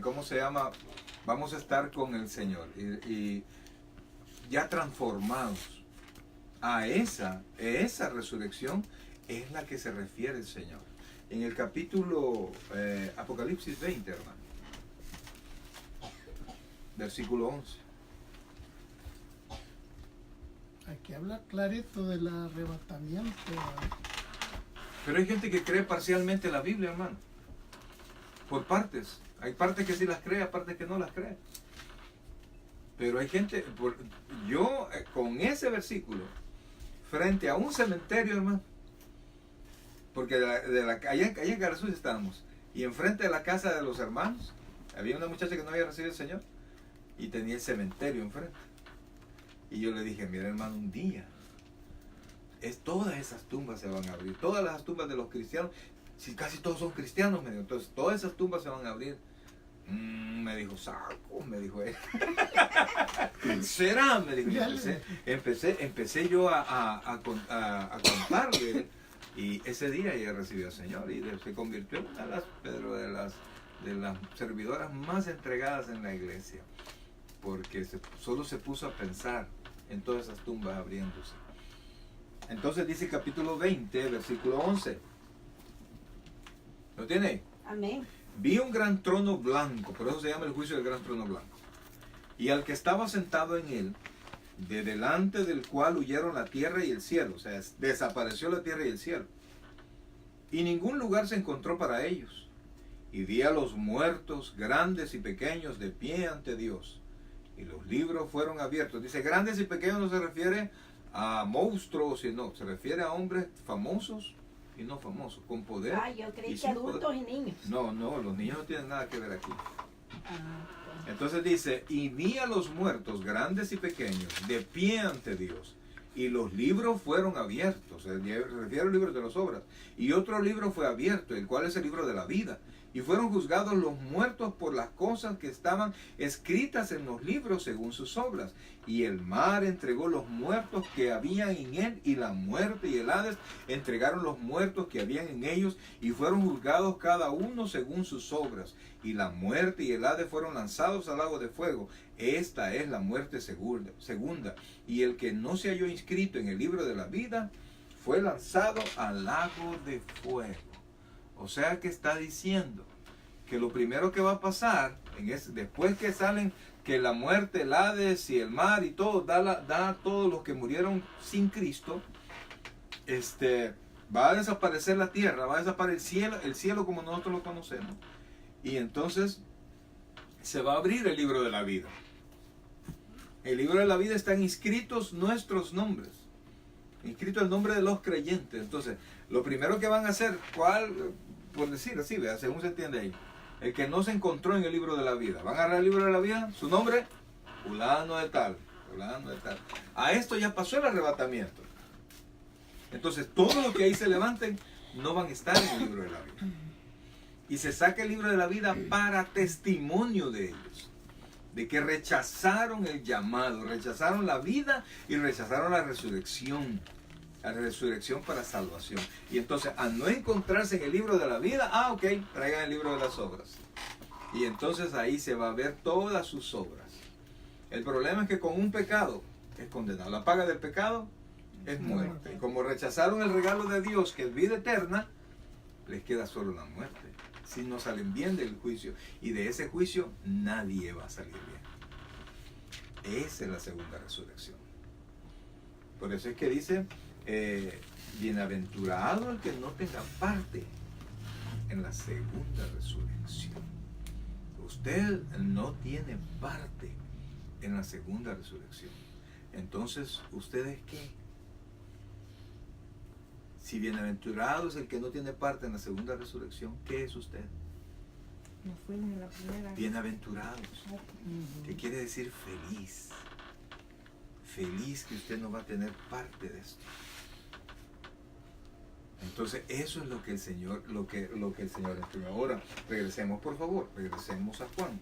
¿cómo se llama? Vamos a estar con el Señor y ya transformados. A esa resurrección es la que se refiere el Señor. En el capítulo Apocalipsis 20, hermano. Versículo 11. Aquí habla clarito del arrebatamiento. Pero hay gente que cree parcialmente la Biblia, hermano. Por partes. Hay partes que sí las cree, partes que no las cree. Pero hay gente, yo con ese versículo, frente a un cementerio, hermano, porque allá en Carazú estábamos, y enfrente de la casa de los hermanos, había una muchacha que no había recibido el Señor, y tenía el cementerio enfrente. Y yo le dije, mira, hermano, un día, todas esas tumbas se van a abrir, todas las tumbas de los cristianos, si casi todos son cristianos, me dijo, entonces todas esas tumbas se van a abrir. Me dijo, saco, me dijo él. ¿Será? Me dijo. Empecé yo a contarle, y ese día ella recibió al Señor y se convirtió en una de las servidoras más entregadas en la iglesia, porque solo se puso a pensar en todas esas tumbas abriéndose. Entonces dice capítulo 20, versículo 11. ¿Lo tiene? Amén. Vi un gran trono blanco, por eso se llama el juicio del gran trono blanco, y al que estaba sentado en él, de delante del cual huyeron la tierra y el cielo, o sea, desapareció la tierra y el cielo, y ningún lugar se encontró para ellos. Y vi a los muertos, grandes y pequeños, de pie ante Dios, y los libros fueron abiertos. Dice, grandes y pequeños no se refiere a monstruos, sino se refiere a hombres famosos y no famosos, con poder. Yo creí y que adultos poder. y niños. No, los niños no tienen nada que ver aquí. Ok. Entonces dice, y vi a los muertos, grandes y pequeños, de pie ante Dios, y los libros fueron abiertos. Se refiere al libro de las obras. Y otro libro fue abierto, el cual es el libro de la vida. Y fueron juzgados los muertos por las cosas que estaban escritas en los libros según sus obras. Y el mar entregó los muertos que habían en él, y la muerte y el Hades entregaron los muertos que habían en ellos, y fueron juzgados cada uno según sus obras. Y la muerte y el Hades fueron lanzados al lago de fuego. Esta es la muerte segunda. Y el que no se halló inscrito en el libro de la vida fue lanzado al lago de fuego. O sea que está diciendo que lo primero que va a pasar, después que salen, que la muerte, el Hades y el mar y todo, da a todos los que murieron sin Cristo, va a desaparecer la tierra, va a desaparecer el cielo como nosotros lo conocemos. Y entonces se va a abrir el libro de la vida. El libro de la vida están inscritos nuestros nombres, inscrito el nombre de los creyentes. Entonces, lo primero que van a hacer, por decir así, ¿vea? Según se entiende ahí, el que no se encontró en el libro de la vida, van a agarrar el libro de la vida, su nombre fulano de tal, fulano de tal. A esto ya pasó el arrebatamiento. Entonces, todo lo que ahí se levanten no van a estar en el libro de la vida. Y se saca el libro de la vida para testimonio de ellos, de que rechazaron el llamado, rechazaron la vida y rechazaron la resurrección para salvación. Y entonces, al no encontrarse en el libro de la vida, ok, traigan el libro de las obras. Y entonces ahí se va a ver todas sus obras. El problema es que con un pecado es condenado. La paga del pecado es muerte. Y como rechazaron el regalo de Dios, que es vida eterna, les queda solo la muerte. Si no salen bien del juicio. Y de ese juicio nadie va a salir bien. Esa es la segunda resurrección. Por eso es que dice, bienaventurado el que no tenga parte en la segunda resurrección. Usted no tiene parte en la segunda resurrección. Entonces, ¿usted es qué? Si bienaventurado es el que no tiene parte en la segunda resurrección, ¿qué es usted? Nos fuimos en la primera. Bienaventurados. ¿Qué quiere decir feliz? Feliz que usted no va a tener parte de esto. Entonces, eso es lo que el Señor, lo que el Señor escribe. Ahora, regresemos, por favor, regresemos a Juan.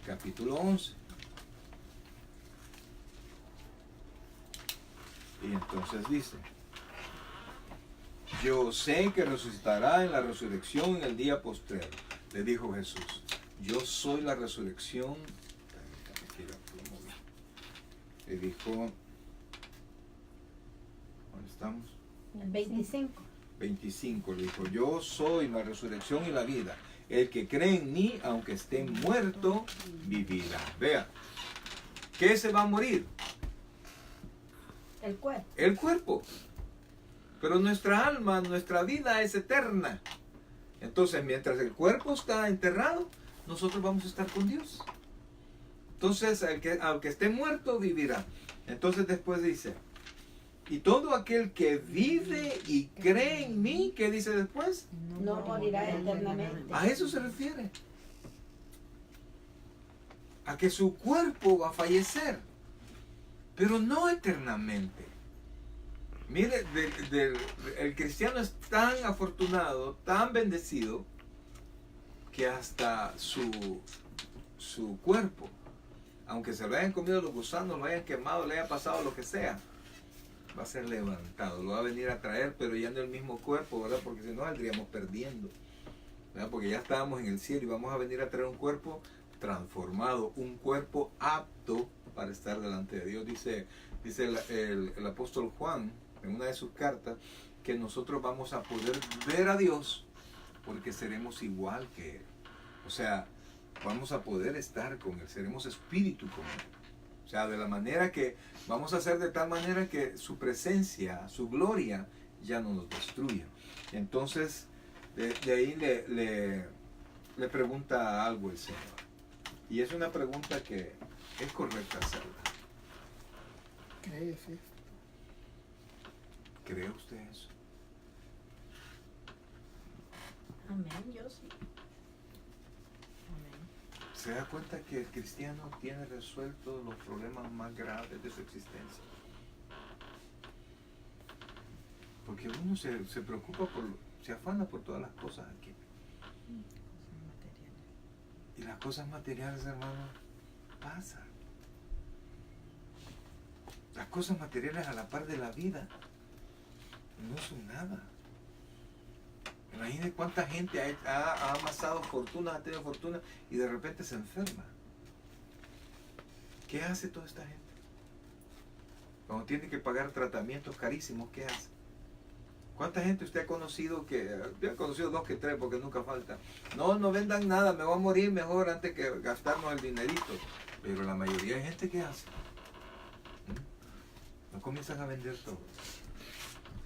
Capítulo 11. Y entonces dice, yo sé que resucitará en la resurrección en el día postrero. Le dijo Jesús, yo soy la resurrección. Le dijo, ¿dónde estamos? El 25. 25, le dijo, yo soy la resurrección y la vida. El que cree en mí, aunque esté muerto, vivirá. Vea, ¿qué se va a morir? El cuerpo. El cuerpo. Pero nuestra alma, nuestra vida es eterna. Entonces, mientras el cuerpo está enterrado, nosotros vamos a estar con Dios. Entonces, aunque esté muerto, vivirá. Entonces después dice, y todo aquel que vive y cree en mí, ¿qué dice después? No morirá eternamente. A eso se refiere. A que su cuerpo va a fallecer, pero no eternamente. Mire, el cristiano es tan afortunado, tan bendecido, que hasta su cuerpo, aunque se lo hayan comido los gusanos, lo hayan quemado, le haya pasado lo que sea, va a ser levantado, lo va a venir a traer, pero ya no el mismo cuerpo, ¿verdad? Porque si no saldríamos perdiendo, ¿verdad? Porque ya estábamos en el cielo y vamos a venir a traer un cuerpo transformado, un cuerpo apto para estar delante de Dios. Dice el apóstol Juan en una de sus cartas que nosotros vamos a poder ver a Dios porque seremos igual que Él. O sea, vamos a poder estar con Él, seremos espíritu con Él. O sea, de la manera que vamos a hacer de tal manera que su presencia, su gloria ya no nos destruya. Entonces, de ahí le pregunta algo el Señor. Y es una pregunta que es correcta hacerla. ¿Crees esto? ¿Cree usted eso? Amén, yo sí. ¿Se da cuenta que el cristiano tiene resueltos los problemas más graves de su existencia? Porque uno se preocupa se afana por todas las cosas aquí. Y las cosas materiales, hermano, pasan. Las cosas materiales a la par de la vida no son nada. Imagínense cuánta gente ha amasado fortuna, ha tenido fortuna y de repente se enferma. ¿Qué hace toda esta gente? Cuando tiene que pagar tratamientos carísimos, ¿qué hace? ¿Cuánta gente usted ha conocido yo he conocido 2 que 3 porque nunca falta? No vendan nada, me voy a morir mejor antes que gastarnos el dinerito. Pero la mayoría de gente, ¿qué hace? No comienzan a vender todo.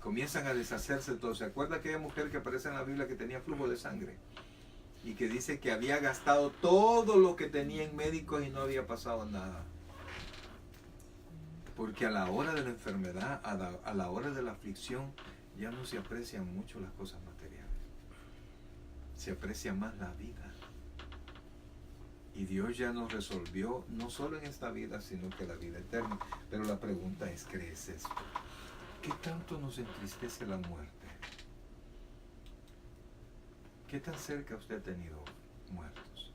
Comienzan a deshacerse todo. ¿Se acuerda aquella mujer que aparece en la Biblia que tenía flujo de sangre? Y que dice que había gastado todo lo que tenía en médicos y no había pasado nada. Porque a la hora de la enfermedad, a la hora de la aflicción, ya no se aprecian mucho las cosas materiales. Se aprecia más la vida. Y Dios ya nos resolvió, no solo en esta vida, sino que la vida eterna. Pero la pregunta es, ¿crees esto? ¿Qué tanto nos entristece la muerte? ¿Qué tan cerca usted ha tenido muertos?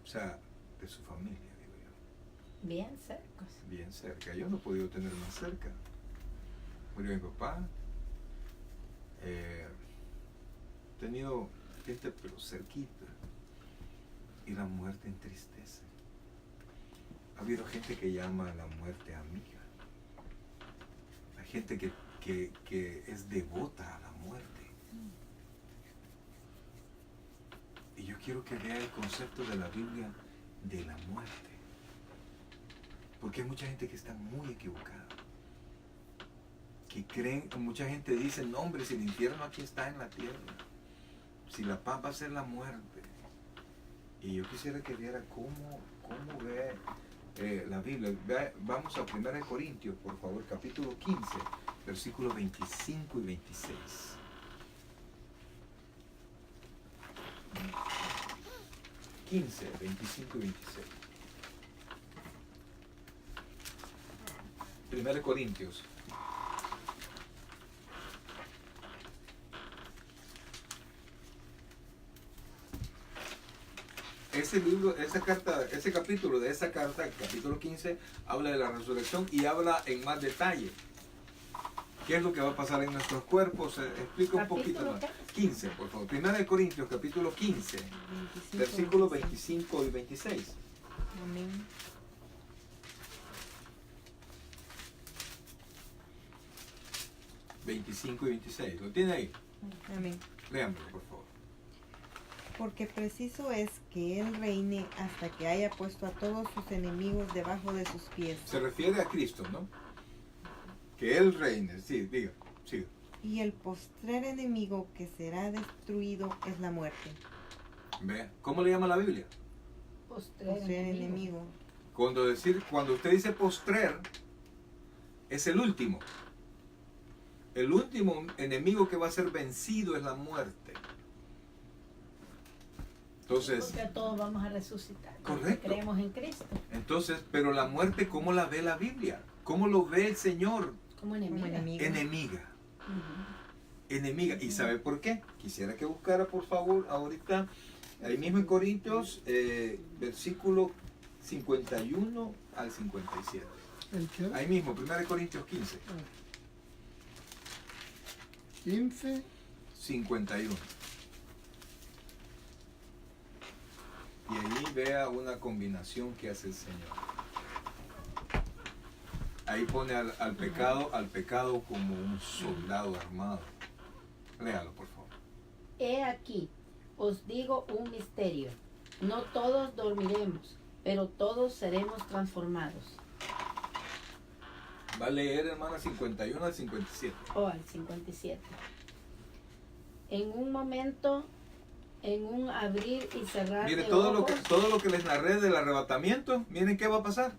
O sea, de su familia, digo yo. Bien cerca. Bien cerca. Yo no he podido tener más cerca. Murió mi papá. He tenido gente pero cerquita. Y la muerte entristece. Ha habido gente que llama a la muerte amiga. Hay gente que es devota a la muerte. Y yo quiero que vea el concepto de la Biblia de la muerte. Porque hay mucha gente que está muy equivocada. Que creen, mucha gente dice, no hombre, si el infierno aquí está en la tierra. Si la paz va a ser la muerte. Y yo quisiera que viera cómo ve la Biblia. Vamos a 1 Corintios, por favor, capítulo 15, versículos 25 y 26. 15, 25 y 26. 1 Corintios. Ese libro, esa carta, ese capítulo de esa carta, el capítulo 15, habla de la resurrección y habla en más detalle. ¿Qué es lo que va a pasar en nuestros cuerpos? Explica un poquito más. 15, por favor. 1 Corintios, capítulo 15, versículos 25 y 26. Amén. ¿25 y 26? ¿Lo tiene ahí? Amén. Léanmelo, por favor. Porque preciso es que Él reine hasta que haya puesto a todos sus enemigos debajo de sus pies. Se refiere a Cristo, ¿no? Que Él reine. Sí, diga, siga. Y el postrer enemigo que será destruido es la muerte. Vea, ¿cómo le llama la Biblia? Postrer Postrer enemigo. enemigo. Cuando usted dice postrer, es el último. El último enemigo que va a ser vencido es la muerte. Entonces, Porque todos vamos a resucitar. porque Correcto. Creemos en Cristo entonces, pero la muerte, ¿cómo la ve la Biblia? ¿Cómo lo ve el Señor? como Como enemigo. enemigo. Enemiga. Ujú. Enemiga. ¿Y sabe por qué? Quisiera que buscara, por favor, ahorita, ahí mismo en Corintios, versículo 51 al 57. ¿El qué? Ahí mismo, 1 Corintios 15, 15. 51. Y ahí vea una combinación que hace el Señor. Ahí pone al pecado como un soldado armado. Léalo, por favor. He aquí, os digo un misterio. No todos dormiremos, pero todos seremos transformados. Va a leer, hermana, 51 al 57. O al 57. En un momento, en un abrir y cerrar Mire, de todo ojos. lo que les narré del arrebatamiento, miren qué va a pasar.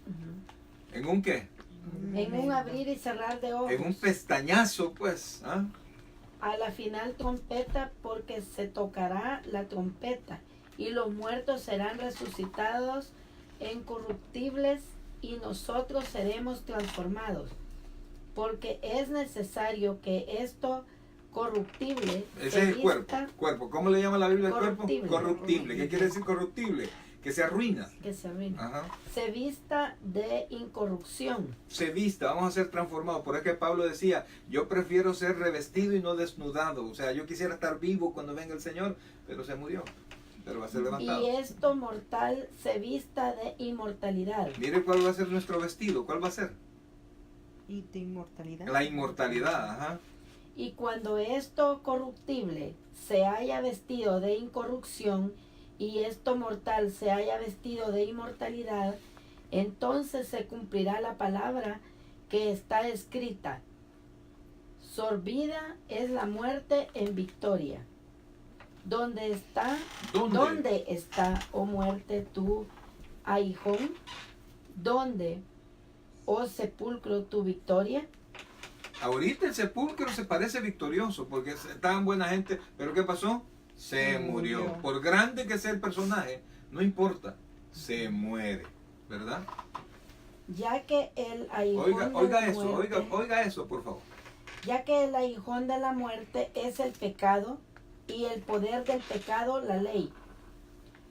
Ujú. ¿En un qué? En un abrir y cerrar de ojos. En un pestañazo, pues. ¿Ah? A la final trompeta, porque se tocará la trompeta, y los muertos serán resucitados incorruptibles, y nosotros seremos transformados. Porque es necesario que esto corruptible Ese se es el cuerpo. vista, Cuerpo. ¿Cómo le llama la Biblia al cuerpo? Corruptible. Corruptible. ¿Qué quiere decir corruptible? Que se arruina. que se arruina, Ajá. se vista de incorrupción. Se vista, vamos a ser transformados. Por eso que Pablo decía, yo prefiero ser revestido y no desnudado. O sea, yo quisiera estar vivo cuando venga el Señor, pero se murió. Pero va a ser levantado. Y esto mortal se vista de inmortalidad. Mire cuál va a ser nuestro vestido. ¿Cuál va a ser? Y de inmortalidad. La inmortalidad. Ajá. Y cuando esto corruptible se haya vestido de incorrupción, y esto mortal se haya vestido de inmortalidad, entonces se cumplirá la palabra que está escrita: sorbida es la muerte en victoria. ¿Dónde está? ¿Dónde está, oh muerte, tu aguijón? ¿Dónde, oh sepulcro, tu victoria? Ahorita el sepulcro se parece victorioso porque estaban buena gente. ¿Pero qué pasó? se murió. Por grande que sea el personaje, no importa, se muere, ¿verdad? Ya que el aguijón Oiga de la eso, muerte, oiga eso, por favor. ya que el aguijón de la muerte es el pecado y el poder del pecado la ley.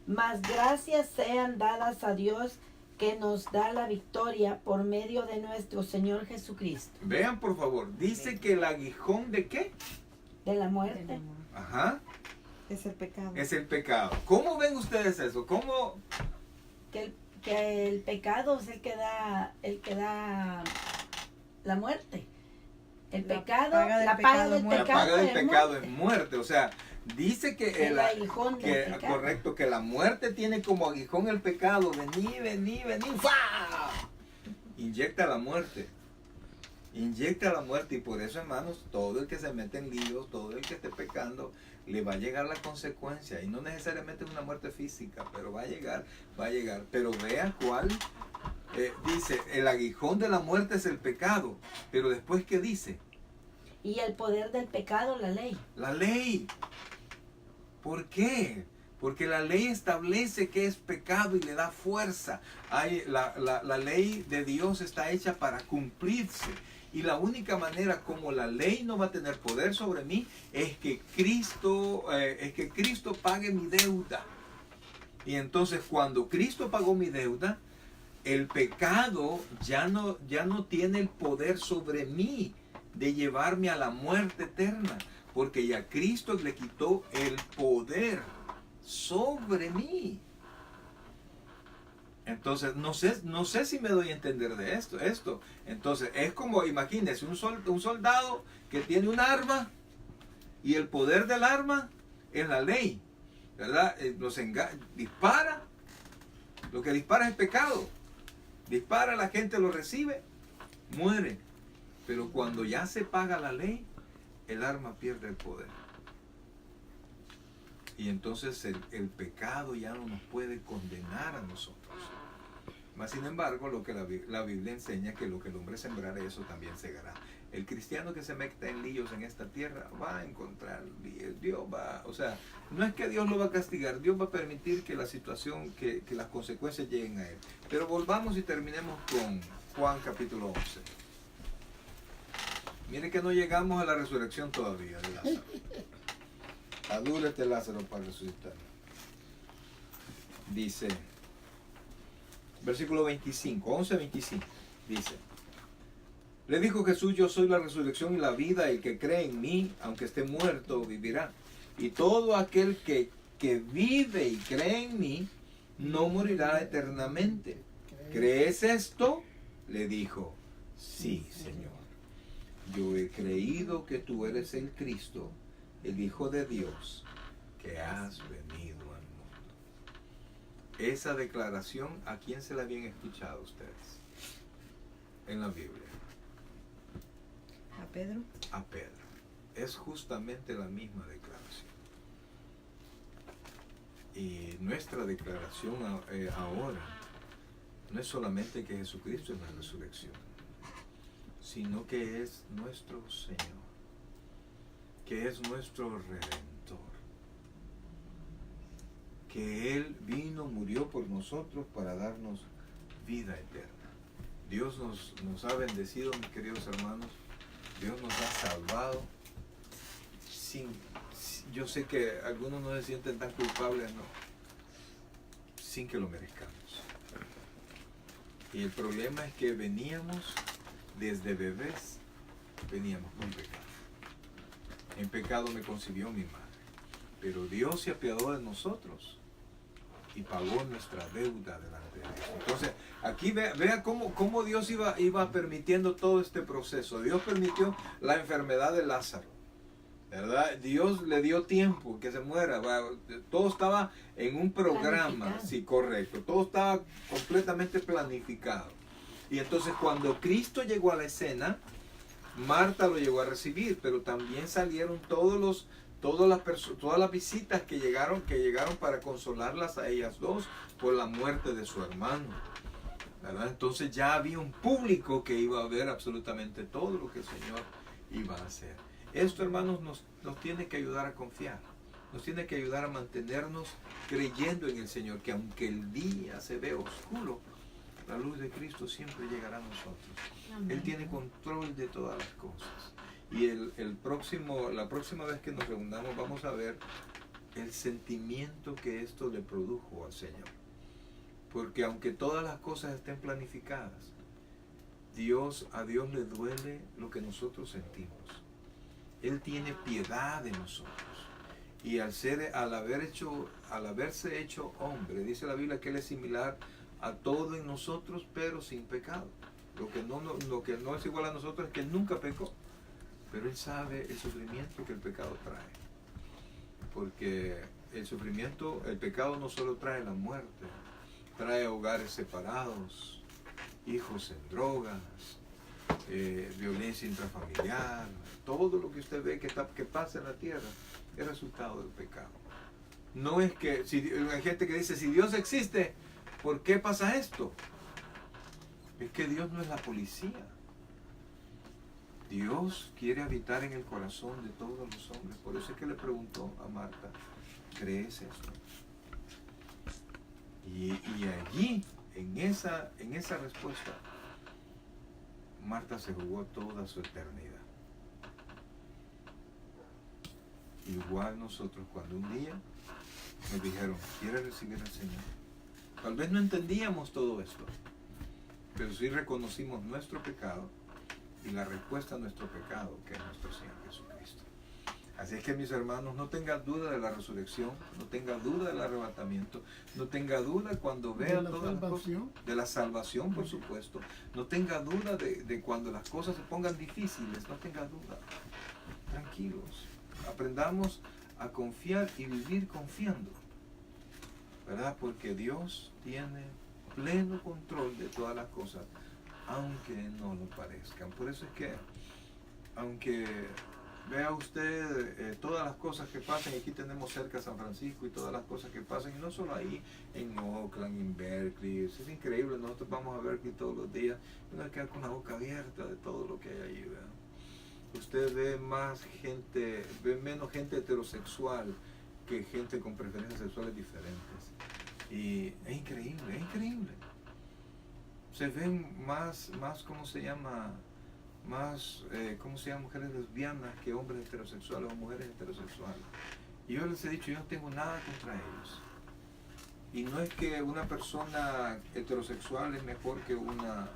Mas gracias sean dadas a Dios que nos da la victoria por medio de nuestro Señor Jesucristo. Vean, por favor, dice que el aguijón de qué? De la muerte. Ajá, Es el pecado. es el pecado. ¿Cómo ven ustedes eso? ¿Cómo? Que el pecado es el que da la muerte. El La pecado, paga del la pecado paga del es muerte. La paga del es pecado muerte. es muerte. O sea, dice que El aguijón del pecado. correcto, que la muerte tiene como aguijón el pecado. Vení, ¡fua! Inyecta la muerte. Inyecta la muerte. Y por eso, hermanos, todo el que se mete en líos, todo el que esté pecando, le va a llegar la consecuencia. Y no necesariamente una muerte física, pero va a llegar. Pero vea cuál. Dice, el aguijón de la muerte es el pecado. Pero después, ¿qué dice? Y el poder del pecado, la ley. La ley. ¿Por qué? Porque la ley establece que es pecado y le da fuerza. La ley de Dios está hecha para cumplirse. Y la única manera como la ley no va a tener poder sobre mí es que Cristo pague mi deuda. Y entonces cuando Cristo pagó mi deuda, el pecado ya no tiene el poder sobre mí de llevarme a la muerte eterna, porque ya Cristo le quitó el poder sobre mí. Entonces, no sé si me doy a entender de esto. Entonces, es como, imagínense, un soldado que tiene un arma y el poder del arma es la ley, ¿verdad? Dispara, lo que dispara es pecado. Dispara, la gente lo recibe, muere. Pero cuando ya se paga la ley, el arma pierde el poder. Y entonces el pecado ya no nos puede condenar a nosotros. Mas sin embargo, lo que la Biblia enseña es que lo que el hombre sembrare, eso también segará. El cristiano que se meta en líos en esta tierra va a encontrar Dios o sea, no es que Dios lo va a castigar, Dios va a permitir que la situación, que las consecuencias lleguen a él. Pero volvamos y terminemos con Juan capítulo 11. Mire que no llegamos a la resurrección todavía de Lázaro. Adúrate Lázaro para resucitar. Dice, versículo 25, 11:25, dice: le dijo Jesús, yo soy la resurrección y la vida, el que cree en mí, aunque esté muerto, vivirá. Y todo aquel que vive y cree en mí, no morirá eternamente. ¿Crees esto? Le dijo, sí, Señor. Yo he creído que tú eres el Cristo, el Hijo de Dios, que has venido al mundo. Esa declaración, ¿a quién se la habían escuchado ustedes? En la Biblia. ¿A Pedro? A Pedro. Es justamente la misma declaración. Y nuestra declaración ahora no es solamente que Jesucristo es la resurrección, sino que es nuestro Señor, que es nuestro Redentor, que Él vino, murió por nosotros para darnos vida eterna. Dios nos ha bendecido, mis queridos hermanos. Dios nos ha salvado. Yo sé que algunos no se sienten tan culpables, no, sin que lo merezcamos. Y el problema es que veníamos desde bebés, veníamos con pecado. En pecado me concibió mi madre, pero Dios se apiadó de nosotros y pagó nuestra deuda delante de Dios. Entonces, aquí vea cómo Dios iba permitiendo todo este proceso. Dios permitió la enfermedad de Lázaro, ¿verdad? Dios le dio tiempo que se muera. Todo estaba en un programa, sí, correcto. Todo estaba completamente planificado. Y entonces cuando Cristo llegó a la escena, Marta lo llegó a recibir, pero también salieron todas las visitas que llegaron para consolarlas a ellas dos por la muerte de su hermano, ¿verdad? Entonces ya había un público que iba a ver absolutamente todo lo que el Señor iba a hacer. Esto, hermanos, nos tiene que ayudar a confiar. nos tiene que ayudar a mantenernos creyendo en el Señor, que aunque el día se ve oscuro, la luz de Cristo siempre llegará a nosotros. Amén. Él tiene control de todas las cosas. Y la próxima vez que nos reunamos vamos a ver el sentimiento que esto le produjo al Señor. Porque aunque todas las cosas estén planificadas, a Dios le duele lo que nosotros sentimos. Él tiene piedad de nosotros. Y al haberse hecho hombre, dice la Biblia que Él es similar a todo en nosotros, pero sin pecado. Lo que no es igual a nosotros es que Él nunca pecó. Pero Él sabe el sufrimiento que el pecado trae. Porque el pecado no solo trae la muerte, trae hogares separados, hijos en drogas, violencia intrafamiliar, todo lo que usted ve que pasa en la tierra es resultado del pecado. No es que, hay gente que dice, si Dios existe, ¿por qué pasa esto? Es que Dios no es la policía. Dios quiere habitar en el corazón de todos los hombres. Por eso es que le preguntó a Marta, ¿crees esto? Y allí, en esa respuesta, Marta se jugó toda su eternidad. Igual nosotros, cuando un día nos dijeron, ¿quieres recibir al Señor? Tal vez no entendíamos todo esto, pero sí reconocimos nuestro pecado y la respuesta a nuestro pecado, que es nuestro Señor Jesucristo. Así es que, mis hermanos, no tenga duda de la resurrección, no tenga duda del arrebatamiento, no tenga duda cuando vea todas las cosas, de la salvación, por supuesto, no tenga duda de cuando las cosas se pongan difíciles, no tenga duda. Tranquilos, aprendamos a confiar y vivir confiando, ¿verdad? Porque Dios tiene pleno control de todas las cosas, aunque no lo parezcan. Por eso es que, aunque vea usted todas las cosas que pasan, y aquí tenemos cerca San Francisco y todas las cosas que pasan, y no solo ahí, en Oakland, en Berkeley, es increíble, nosotros vamos a Berkeley todos los días, uno hay que quedar con la boca abierta de todo lo que hay allí, ¿verdad? Usted ve menos gente heterosexual que gente con preferencias sexuales diferentes. Y es increíble, es increíble. Se ven más ¿cómo se llama? Mujeres lesbianas que hombres heterosexuales o mujeres heterosexuales. Y yo les he dicho, yo no tengo nada contra ellos. Y no es que una persona heterosexual es mejor que una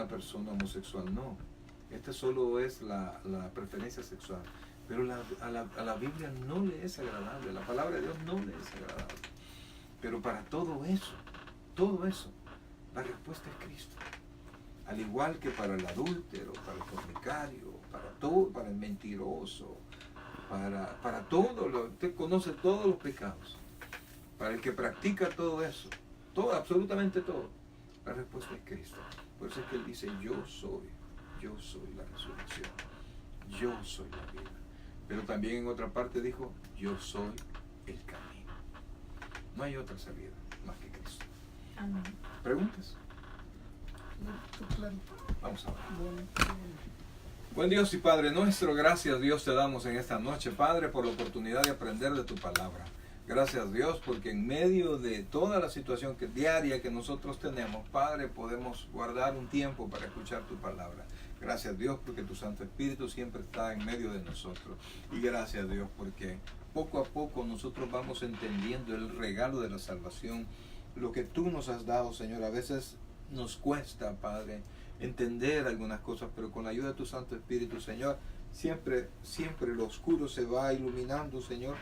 persona homosexual, no. Esta solo es la preferencia sexual. Pero a la Biblia no le es agradable, la palabra de Dios no le es agradable. Pero para todo eso, la respuesta es Cristo. Al igual que para el adúltero, para el fornicario, para el mentiroso, para todo, usted conoce todos los pecados. Para el que practica todo eso, absolutamente todo, la respuesta es Cristo. Por eso es que Él dice, yo soy la resurrección, yo soy la vida. Pero también en otra parte dijo, yo soy el camino. No hay otra salida más que Cristo. Amén. ¿Preguntas? Claro. Vamos a ver. Buen Dios y Padre nuestro, gracias Dios te damos en esta noche, Padre, por la oportunidad de aprender de tu palabra. Gracias Dios, porque en medio de toda la situación diaria que nosotros tenemos, Padre, podemos guardar un tiempo para escuchar tu palabra. Gracias Dios, porque tu Santo Espíritu siempre está en medio de nosotros. Y gracias Dios, porque poco a poco nosotros vamos entendiendo el regalo de la salvación, lo que tú nos has dado, Señor. A veces nos cuesta, Padre, entender algunas cosas, pero con la ayuda de tu Santo Espíritu, Señor, siempre lo oscuro se va iluminando, Señor,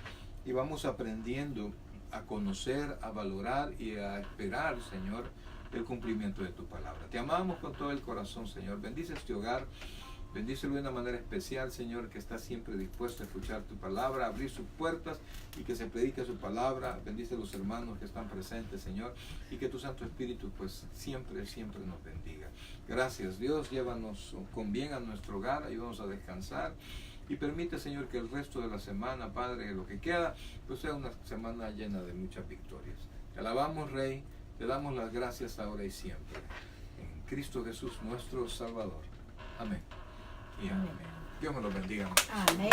y vamos aprendiendo a conocer, a valorar y a esperar, Señor, el cumplimiento de tu palabra. Te amamos con todo el corazón, Señor. Bendice este hogar, bendícelo de una manera especial, Señor, que está siempre dispuesto a escuchar tu palabra, a abrir sus puertas y que se predique su palabra. Bendice a los hermanos que están presentes, Señor, y que tu Santo Espíritu, pues, siempre nos bendiga. Gracias, Dios. Llévanos con bien a nuestro hogar, ayúdanos a descansar. Y permite, Señor, que el resto de la semana, Padre, lo que queda, pues sea una semana llena de muchas victorias. Te alabamos, Rey, te damos las gracias ahora y siempre. En Cristo Jesús, nuestro Salvador. Amén. Y amén. Dios me lo bendiga. Amén.